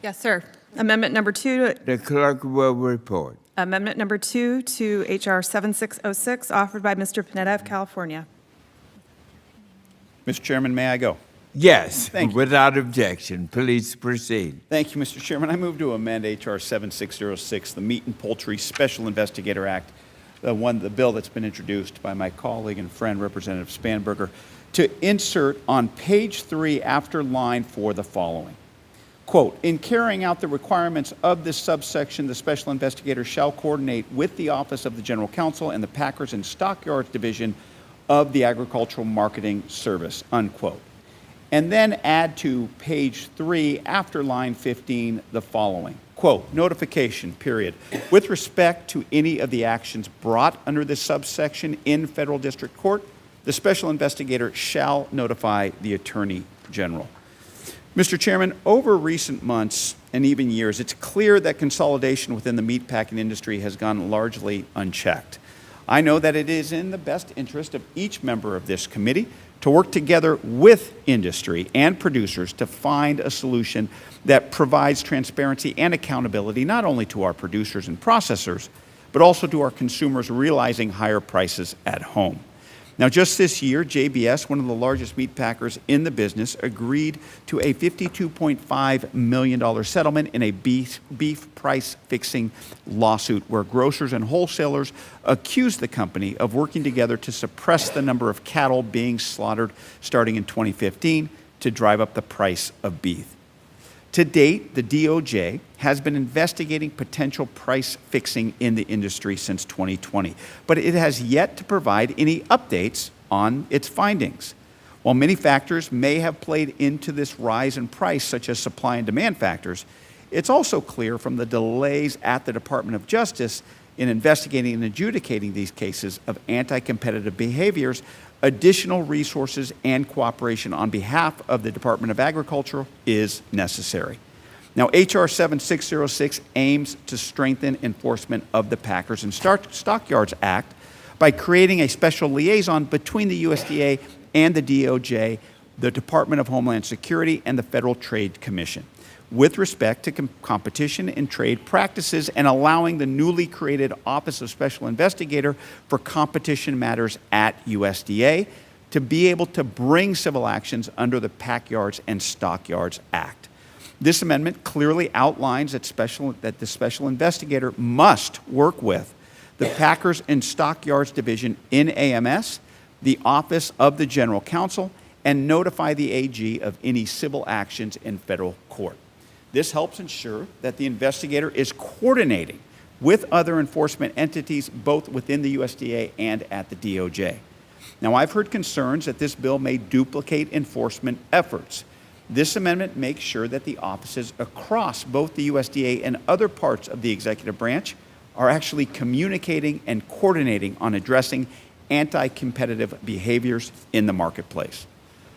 Yes, sir. Amendment number 2. The clerk will report. Amendment number 2 to H.R. 7606, offered by Mr. Panetta of California. Mr. Chairman, may I go? Yes, Thank you. without objection. Please proceed. Thank you, Mr. Chairman. I move to amend H.R. 7606, the Meat and Poultry Special Investigator Act, the bill that's been introduced by my colleague and friend, Representative Spanberger, to insert on page 3 after line 4 the following. Quote, in carrying out the requirements of this subsection, the special investigator shall coordinate with the Office of the General Counsel and the Packers and Stockyards Division of the Agricultural Marketing Service, unquote. And then add to page 3 after line 15 the following. Quote, notification, period. With respect to any of the actions brought under this subsection in federal district court, the special investigator shall notify the Attorney General. Mr. Chairman, over recent months and even years, it's clear that consolidation within the meatpacking industry has gone largely unchecked. I know that it is in the best interest of each member of this committee to work together with industry and producers to find a solution that provides transparency and accountability not only to our producers and processors, but also to our consumers realizing higher prices at home. Now, just this year, JBS, one of the largest meat packers in the business, agreed to a $52.5 million settlement in a beef price fixing lawsuit where grocers and wholesalers accused the company of working together to suppress the number of cattle being slaughtered starting in 2015 to drive up the price of beef. To date, the DOJ has been investigating potential price fixing in the industry since 2020, but it has yet to provide any updates on its findings. While many factors may have played into this rise in price, such as supply and demand factors, it's also clear from the delays at the Department of Justice in investigating and adjudicating these cases of anti-competitive behaviors, additional resources and cooperation on behalf of the Department of Agriculture is necessary. Now, H.R. 7606 aims to strengthen enforcement of the Packers and Stockyards Act by creating a special liaison between the USDA and the DOJ, the Department of Homeland Security, and the Federal Trade Commission, with respect to competition and trade practices, and allowing the newly created Office of Special Investigator for Competition Matters at USDA to be able to bring civil actions under the Packyards and Stockyards Act. This amendment clearly outlines that the special investigator must work with the Packers and Stockyards Division in AMS, the Office of the General Counsel, and notify the AG of any civil actions in federal court. This helps ensure that the investigator is coordinating with other enforcement entities both within the USDA and at the DOJ. Now, I've heard concerns that this bill may duplicate enforcement efforts. This amendment makes sure that the offices across both the USDA and other parts of the executive branch are actually communicating and coordinating on addressing anti-competitive behaviors in the marketplace.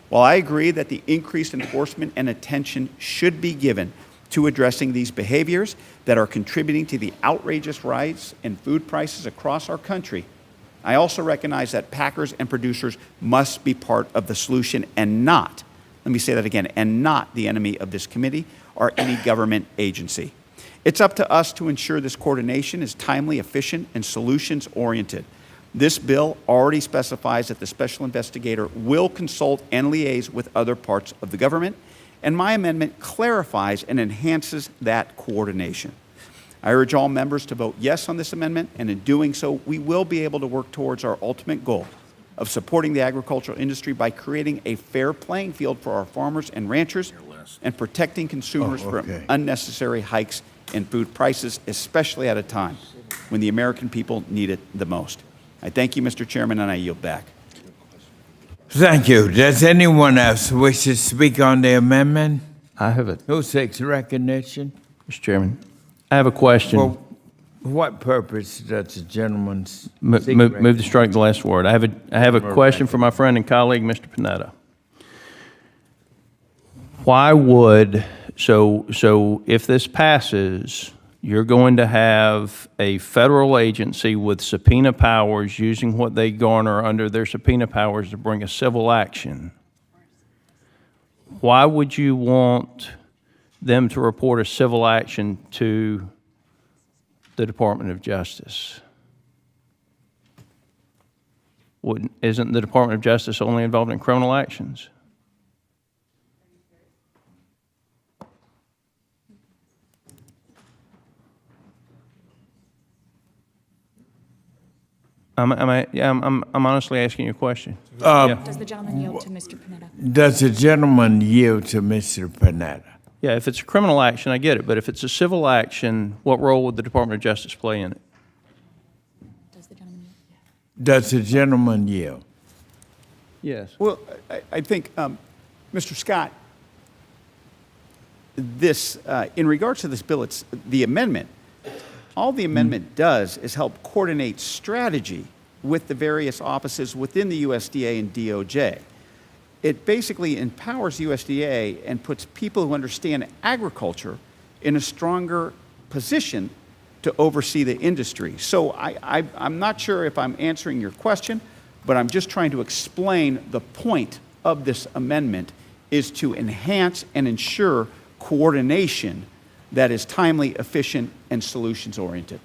While I agree that the increased enforcement and attention should be given to addressing these behaviors that are contributing to the outrageous rise in food prices across our country, I also recognize that packers and producers must be part of the solution and not, let me say that again, and not the enemy of this committee or any government agency. It's up to us to ensure this coordination is timely, efficient, and solutions-oriented. This bill already specifies that the special investigator will consult and liaise with other parts of the government, and my amendment clarifies and enhances that coordination. I urge all members to vote yes on this amendment, and in doing so, we will be able to work towards our ultimate goal of supporting the agricultural industry by creating a fair playing field for our farmers and ranchers and protecting consumers from unnecessary hikes in food prices, especially at a time when the American people need it the most. I thank you, Mr. Chairman, and I yield back. Thank you. Does anyone else wish to speak on the amendment? I have a, Who seeks recognition? Mr. Chairman, I have a question. For what purpose does the gentleman seek Move to strike the last word. I have a question for my friend and colleague, Mr. Panetta. Why would, so if this passes, you're going to have a federal agency with subpoena powers using what they garner under their subpoena powers to bring a civil action. Why would you want them to report a civil action to the Department of Justice? Isn't the Department of Justice only involved in criminal actions? I'm honestly asking you a question. Does the gentleman yield to Mr. Panetta? Does the gentleman yield to Mr. Panetta? Yeah, if it's a criminal action, I get it. But if it's a civil action, what role would the Department of Justice play in it? Does the gentleman yield? Does the gentleman yield? Yes. Well, I think, Mr. Scott, this, in regards to this bill, it's the amendment. All the amendment does is help coordinate strategy with the various offices within the USDA and DOJ. It basically empowers USDA and puts people who understand agriculture in a stronger position to oversee the industry. So I'm not sure if I'm answering your question, but I'm just trying to explain the point of this amendment is to enhance and ensure coordination that is timely, efficient, and solutions-oriented.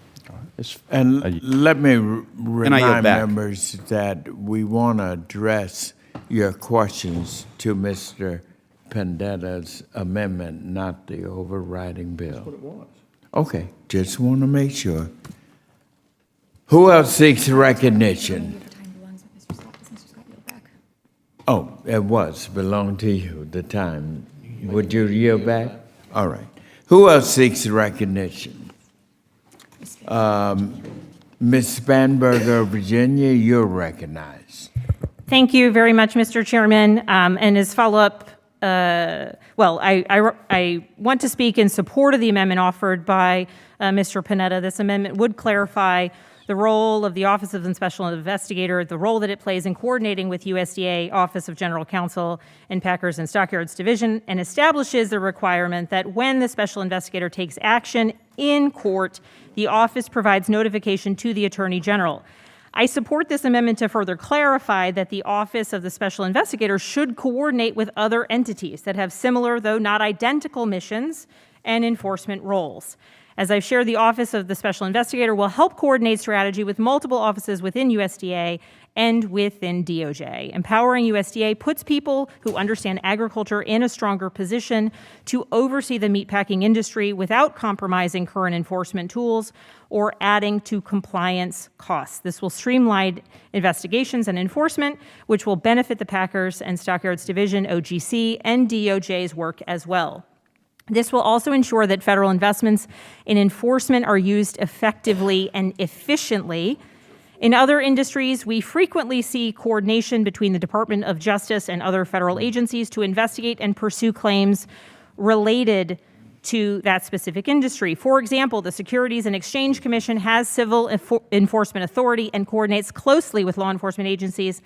And let me remind back. members that we want to address your questions to Mr. Panetta's amendment, not the overriding bill. That's what it was. Okay, just want to make sure. Who else seeks recognition? Oh, it belonged to you, the time. Would you yield back? All right. Who else seeks recognition? Ms. Spanberger of Virginia, you're recognized. Thank you very much, Mr. Chairman. And as follow-up, I want to speak in support of the amendment offered by Mr. Panetta. This amendment would clarify the role of the Office of the Special Investigator, the role that it plays in coordinating with USDA Office of General Counsel and Packers and Stockyards Division, and establishes the requirement that when the Special Investigator takes action in court, the office provides notification to the Attorney General. I support this amendment to further clarify that the Office of the Special Investigator should coordinate with other entities that have similar, though not identical, missions and enforcement roles. As I've shared, the Office of the Special Investigator will help coordinate strategy with multiple offices within USDA and within DOJ. Empowering USDA puts people who understand agriculture in a stronger position to oversee the meatpacking industry without compromising current enforcement tools or adding to compliance costs. This will streamline investigations and enforcement, which will benefit the Packers and Stockyards Division, OGC, and DOJ's work as well. This will also ensure that federal investments in enforcement are used effectively and efficiently. In other industries, we frequently see coordination between the Department of Justice and other federal agencies to investigate and pursue claims related to that specific industry. For example, the Securities and Exchange Commission has civil enforcement authority and coordinates closely with law enforcement agencies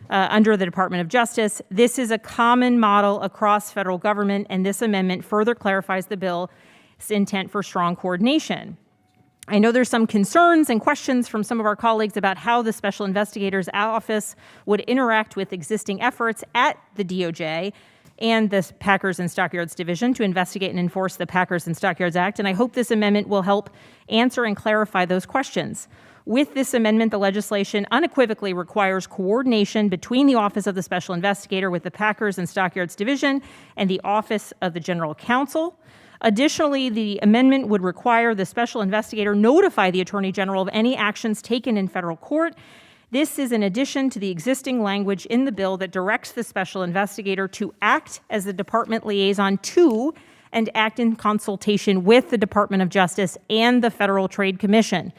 under the Department of Justice. This is a common model across federal government, and this amendment further clarifies the bill's intent for strong coordination. I know there's some concerns and questions from some of our colleagues about how the Special Investigator's Office would interact with existing efforts at the DOJ and the Packers and Stockyards Division to investigate and enforce the Packers and Stockyards Act, and I hope this amendment will help answer and clarify those questions. With this amendment, the legislation unequivocally requires coordination between the Office of the Special Investigator with the Packers and Stockyards Division and the Office of the General Counsel. Additionally, the amendment would require the Special Investigator notify the Attorney General of any actions taken in federal court. This is in addition to the existing language in the bill that directs the Special Investigator to act as the department liaison to and act in consultation with the Department of Justice and the Federal Trade Commission.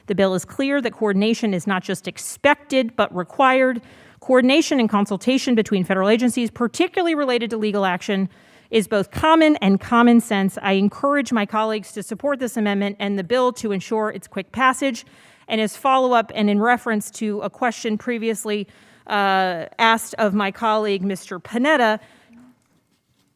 The bill is clear that coordination is not just expected, but required. Coordination and consultation between federal agencies, particularly related to legal action, is both common and common sense. I encourage my colleagues to support this amendment and the bill to ensure its quick passage. And as follow-up and in reference to a question previously asked of my colleague, Mr. Panetta,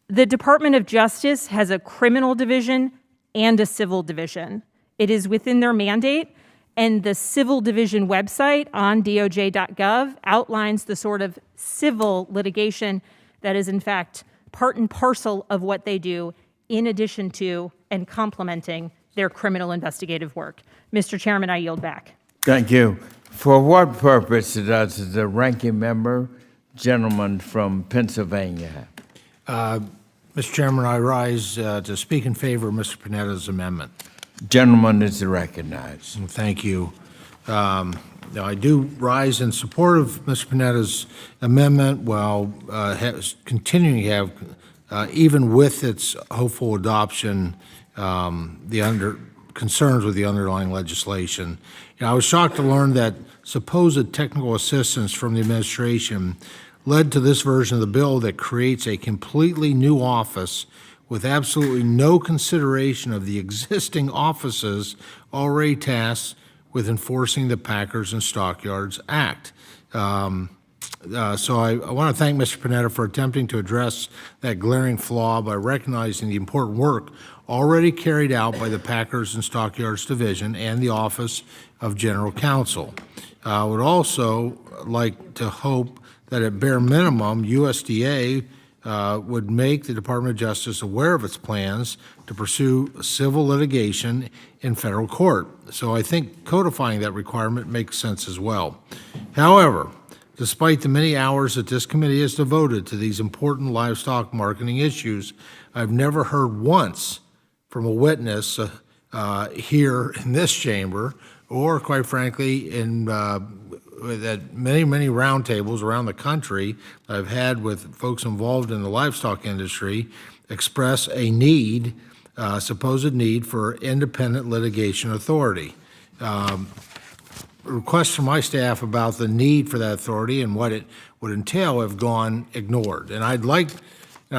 the Department of Justice has a criminal division and a civil division. It is within their mandate, and the civil division website on doj.gov outlines the sort of civil litigation that is in fact part and parcel of what they do, in addition to and complementing their criminal investigative work. Mr. Chairman, I yield back. Thank you. For what purpose does the ranking member, gentleman from Pennsylvania have? Mr. Chairman, I rise to speak in favor of Mr. Panetta's amendment. Gentleman is recognized. Thank you. I do rise in support of Mr. Panetta's amendment while continuing to have, even with its hopeful adoption, concerns with the underlying legislation. I was shocked to learn that supposed technical assistance from the administration led to this version of the bill that creates a completely new office with absolutely no consideration of the existing offices already tasked with enforcing the Packers and Stockyards Act. So I want to thank Mr. Panetta for attempting to address that glaring flaw by recognizing the important work already carried out by the Packers and Stockyards Division and the Office of General Counsel. I would also like to hope that at bare minimum, USDA would make the Department of Justice aware of its plans to pursue civil litigation in federal court. So I think codifying that requirement makes sense as well. However, despite the many hours that this committee has devoted to these important livestock marketing issues, I've never heard once from a witness here in this chamber, or quite frankly, at many roundtables around the country that I've had with folks involved in the livestock industry, express a need, supposed need for independent litigation authority. Requests from my staff about the need for that authority and what it would entail have gone ignored. And I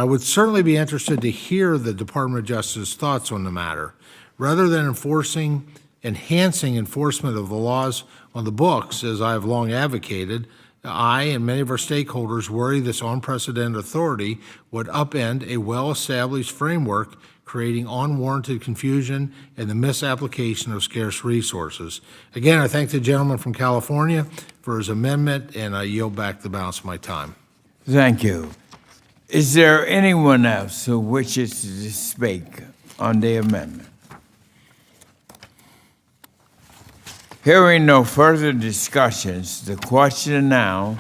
would certainly be interested to hear the Department of Justice's thoughts on the matter. Rather than enhancing enforcement of the laws on the books, as I have long advocated, I and many of our stakeholders worry this unprecedented authority would upend a well-established framework, creating unwarranted confusion and the misapplication of scarce resources. Again, I thank the gentleman from California for his amendment, and I yield back the balance of my time. Thank you. Is there anyone else who wishes to speak on the amendment? Hearing no further discussions, the question now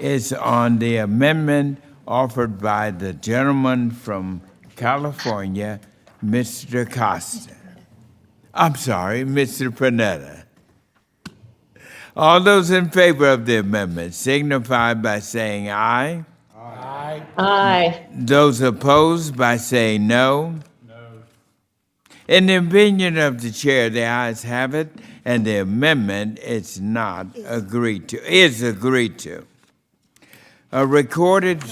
is on the amendment offered by the gentleman from California, Mr. Costa. I'm sorry, Mr. Panetta. All those in favor of the amendment signify by saying aye. Aye. Aye. Those opposed by saying no. No. In the opinion of the chair, the ayes have it, and the amendment is not agreed to. Is agreed to. A recorded.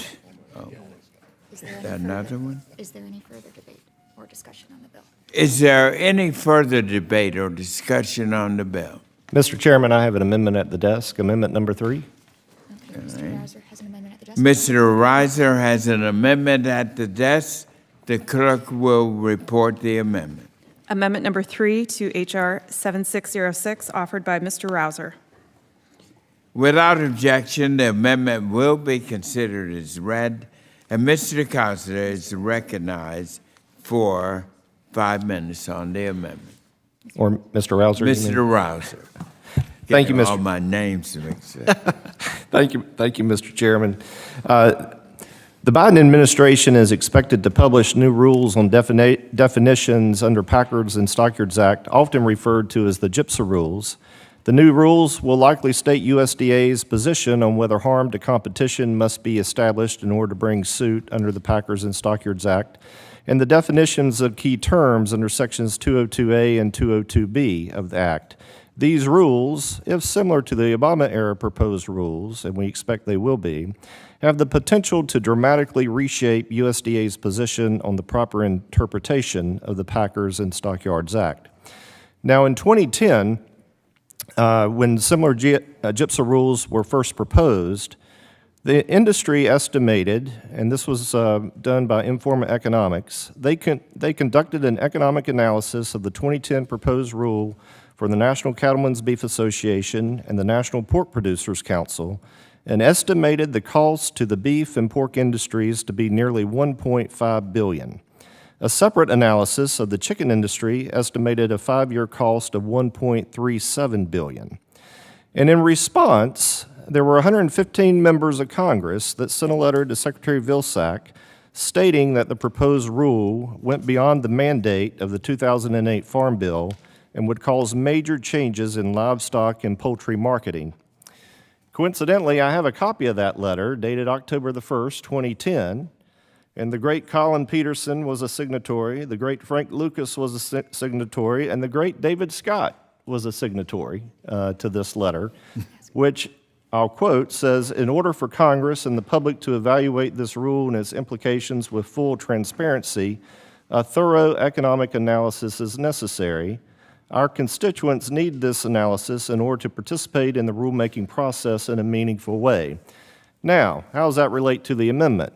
Oh, Is there another one? Is there any further debate? or discussion on the bill. Is there any further debate or discussion on the bill? Mr. Chairman, I have an amendment at the desk, amendment number 3. Okay, Mr. Rouser has an amendment at the desk. Mr. Reiser has an amendment at the desk. The clerk will report the amendment. Amendment number 3 to H.R. 7606, offered by Mr. Rouser. Without objection, the amendment will be considered as read, and Mr. Costa is recognized for 5 minutes on the amendment. Or Mr. Rouser? you mean? Mr. Rouser. Thank you, All Mr. my names mixed up. Thank you, Mr. Chairman. The Biden administration is expected to publish new rules on definitions under Packard's and Stockyards Act, often referred to as the GIPSA rules. The new rules will likely state USDA's position on whether harm to competition must be established in order to bring suit under the Packers and Stockyards Act, and the definitions of key terms under Sections 202A and 202B of the Act. These rules, if similar to the Obama-era proposed rules, and we expect they will be, have the potential to dramatically reshape USDA's position on the proper interpretation of the Packers and Stockyards Act. Now, in 2010, when similar GIPSA rules were first proposed, the industry estimated, and this was done by Informa Economics, they conducted an economic analysis of the 2010 proposed rule for the National Cattlemen's Beef Association and the National Pork Producers Council, and estimated the cost to the beef and pork industries to be nearly $1.5 billion. A separate analysis of the chicken industry estimated a 5-year cost of $1.37 billion. And in response, there were 115 members of Congress that sent a letter to Secretary Vilsack stating that the proposed rule went beyond the mandate of the 2008 Farm Bill and would cause major changes in livestock and poultry marketing. Coincidentally, I have a copy of that letter dated October the 1st, 2010, and the great Colin Peterson was a signatory, the great Frank Lucas was a signatory, and the great David Scott was a signatory to this letter, which I'll quote, says, "In order for Congress and the public to evaluate this rule and its implications with full transparency, a thorough economic analysis is necessary. Our constituents need this analysis in order to participate in the rulemaking process in a meaningful way." Now, how does that relate to the amendment?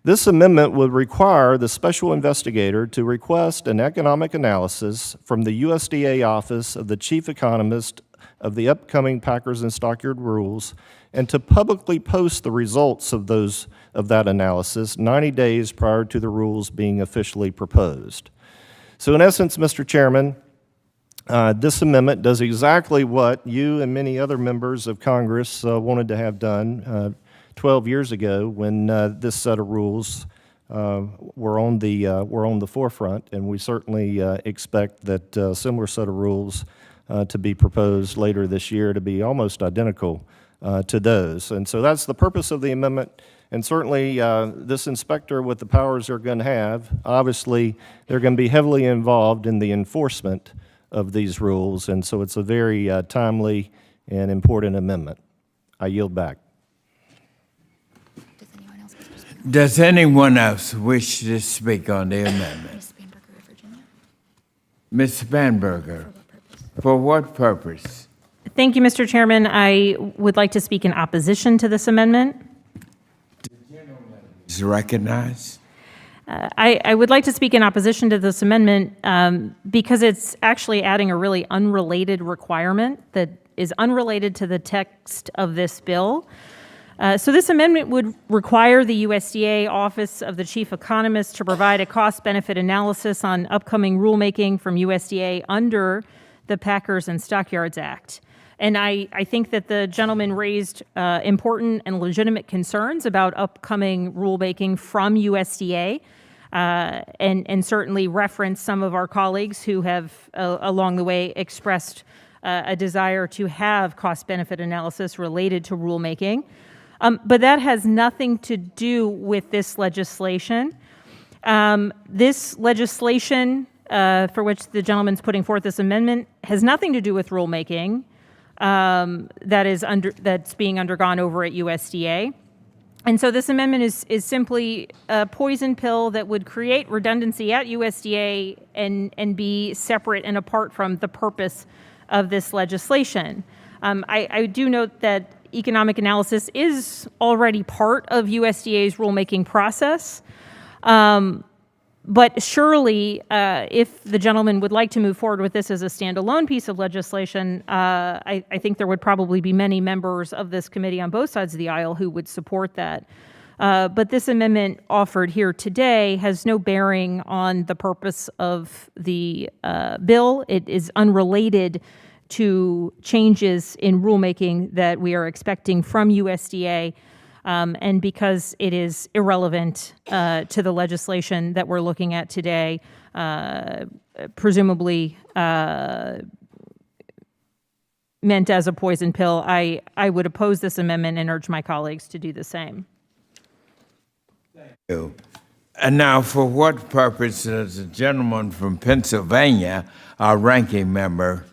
This amendment would require the special investigator to request an economic analysis from the USDA Office of the Chief Economist of the upcoming Packers and Stockyard rules, and to publicly post the results of that analysis 90 days prior to the rules being officially proposed. So in essence, Mr. Chairman, this amendment does exactly what you and many other members of Congress wanted to have done 12 years ago when this set of rules were on the forefront, and we certainly expect that a similar set of rules to be proposed later this year to be almost identical to those. And so that's the purpose of the amendment, and certainly this inspector with the powers they're going to have, obviously they're going to be heavily involved in the enforcement of these rules, and so it's a very timely and important amendment. I yield back. Does anyone else wish to speak on the amendment? Ms. Spanberger, for what purpose? Thank you, Mr. Chairman. I would like to speak in opposition to this amendment. Is recognized. I would like to speak in opposition to this amendment because it's actually adding a really unrelated requirement that is unrelated to the text of this bill. So this amendment would require the USDA Office of the Chief Economist to provide a cost-benefit analysis on upcoming rulemaking from USDA under the Packers and Stockyards Act. And I think that the gentleman raised important and legitimate concerns about upcoming rulemaking from USDA, and certainly referenced some of our colleagues who have along the way expressed a desire to have cost-benefit analysis related to rulemaking. But that has nothing to do with this legislation. This legislation, for which the gentleman's putting forth this amendment, has nothing to do with rulemaking that's being undergone over at USDA. And so this amendment is simply a poison pill that would create redundancy at USDA and be separate and apart from the purpose of this legislation. I do note that economic analysis is already part of USDA's rulemaking process. But surely, if the gentleman would like to move forward with this as a standalone piece of legislation, I think there would probably be many members of this committee on both sides of the aisle who would support that. But this amendment offered here today has no bearing on the purpose of the bill. It is unrelated to changes in rulemaking that we are expecting from USDA. And because it is irrelevant to the legislation that we're looking at today, presumably meant as a poison pill, I would oppose this amendment and urge my colleagues to do the same. Thank you. And now, for what purpose does the gentleman from Pennsylvania, our ranking member,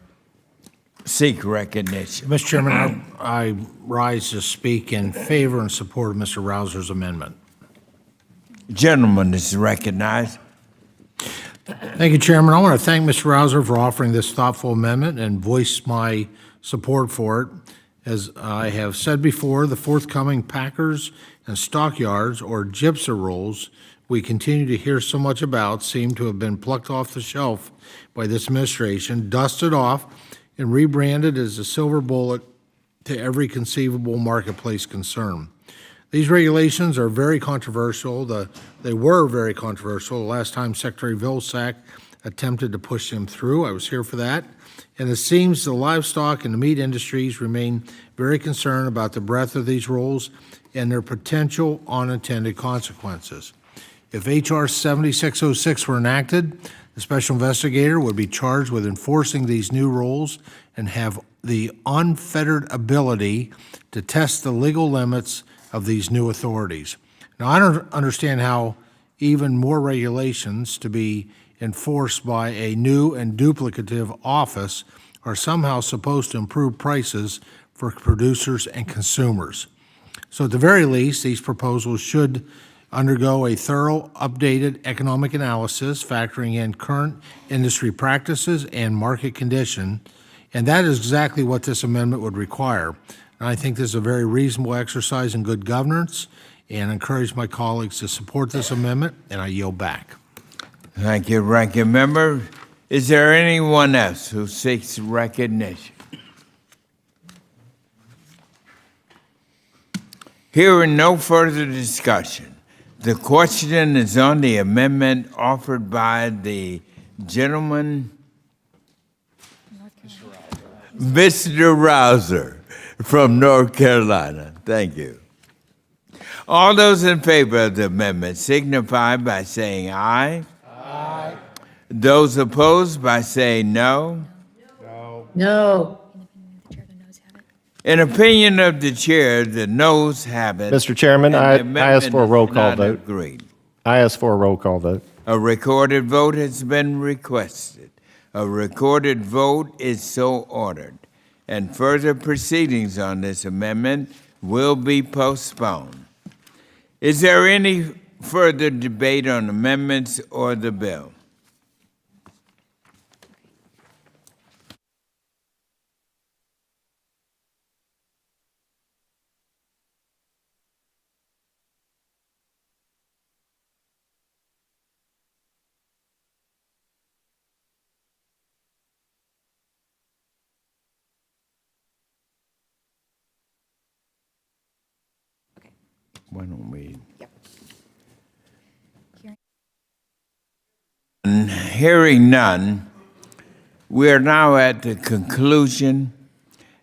seek recognition? Mr. Chairman, I rise to speak in favor and support of Mr. Rouser's amendment. Gentleman is recognized. Thank you, Chairman. I want to thank Mr. Rouser for offering this thoughtful amendment and voice my support for it. As I have said before, the forthcoming packers and stockyards, or gypsum rolls, we continue to hear so much about seem to have been plucked off the shelf by this administration, dusted off, and rebranded as a silver bullet to every conceivable marketplace concern. These regulations are very controversial. They were very controversial the last time Secretary Vilsack attempted to push them through. I was here for that. And it seems the livestock and the meat industries remain very concerned about the breadth of these rules and their potential unintended consequences. If H.R. 7606 were enacted, the special investigator would be charged with enforcing these new rules and have the unfettered ability to test the legal limits of these new authorities. Now, I don't understand how even more regulations to be enforced by a new and duplicative office are somehow supposed to improve prices for producers and consumers. So at the very least, these proposals should undergo a thorough, updated economic analysis, factoring in current industry practices and market condition, and that is exactly what this amendment would require. And I think this is a very reasonable exercise in good governance, and encourage my colleagues to support this amendment, and I yield back. Thank you, Ranking Member. Is there anyone else who seeks recognition? Hearing no further discussion, the question is on the amendment offered by the gentleman, Mr. Rouser from North Carolina. Thank you. All those in favor of the amendment signify by saying aye. Aye. Those opposed by saying no. No. In opinion of the chair, the noes have it. Mr. Chairman, I ask for a roll call vote. Agreed. I ask for a roll call vote. A recorded vote has been requested. A recorded vote is so ordered, and further proceedings on this amendment will be postponed. Is there any further debate on amendments or the bill? Why don't we? Hearing none, we are now at the conclusion,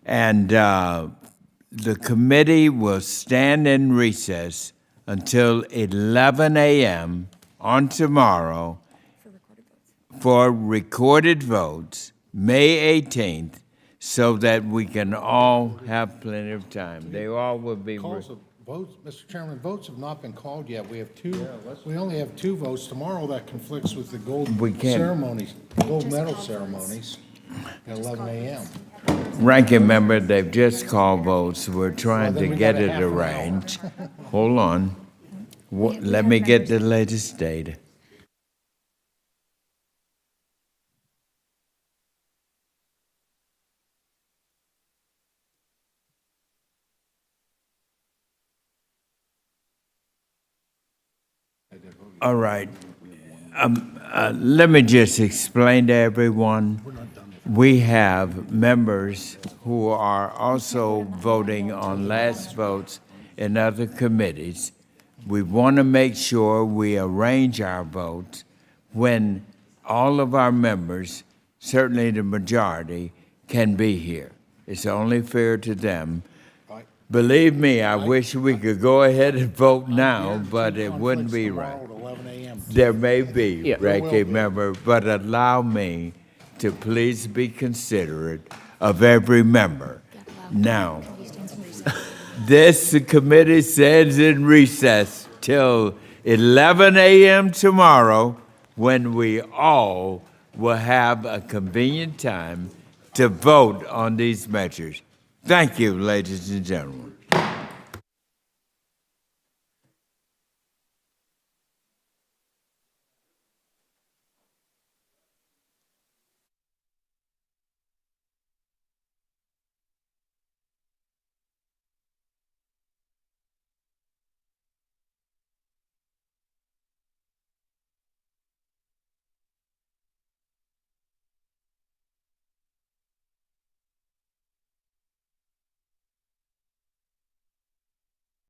and the committee will stand in recess until 11 a.m. on tomorrow for recorded votes, May 18th, so that we can all have plenty of time. They all will be. Votes, Mr. Chairman, votes have not been called yet. We have two. We only have two votes tomorrow. That conflicts with the gold ceremonies, gold medal ceremonies at 11 a.m. Ranking member, they've just called votes. We're trying to get it arranged. Hold on. Let me get the latest data. All right. Let me just explain to everyone. We have members who are also voting on last votes in other committees. We want to make sure we arrange our votes when all of our members, certainly the majority, can be here. It's only fair to them. Believe me, I wish we could go ahead and vote now, but it wouldn't be right. There may be, ranking member, but allow me to please be considerate of every member. Now, this committee stands in recess till 11 a.m. tomorrow, when we all will have a convenient time to vote on these measures. Thank you, ladies and gentlemen.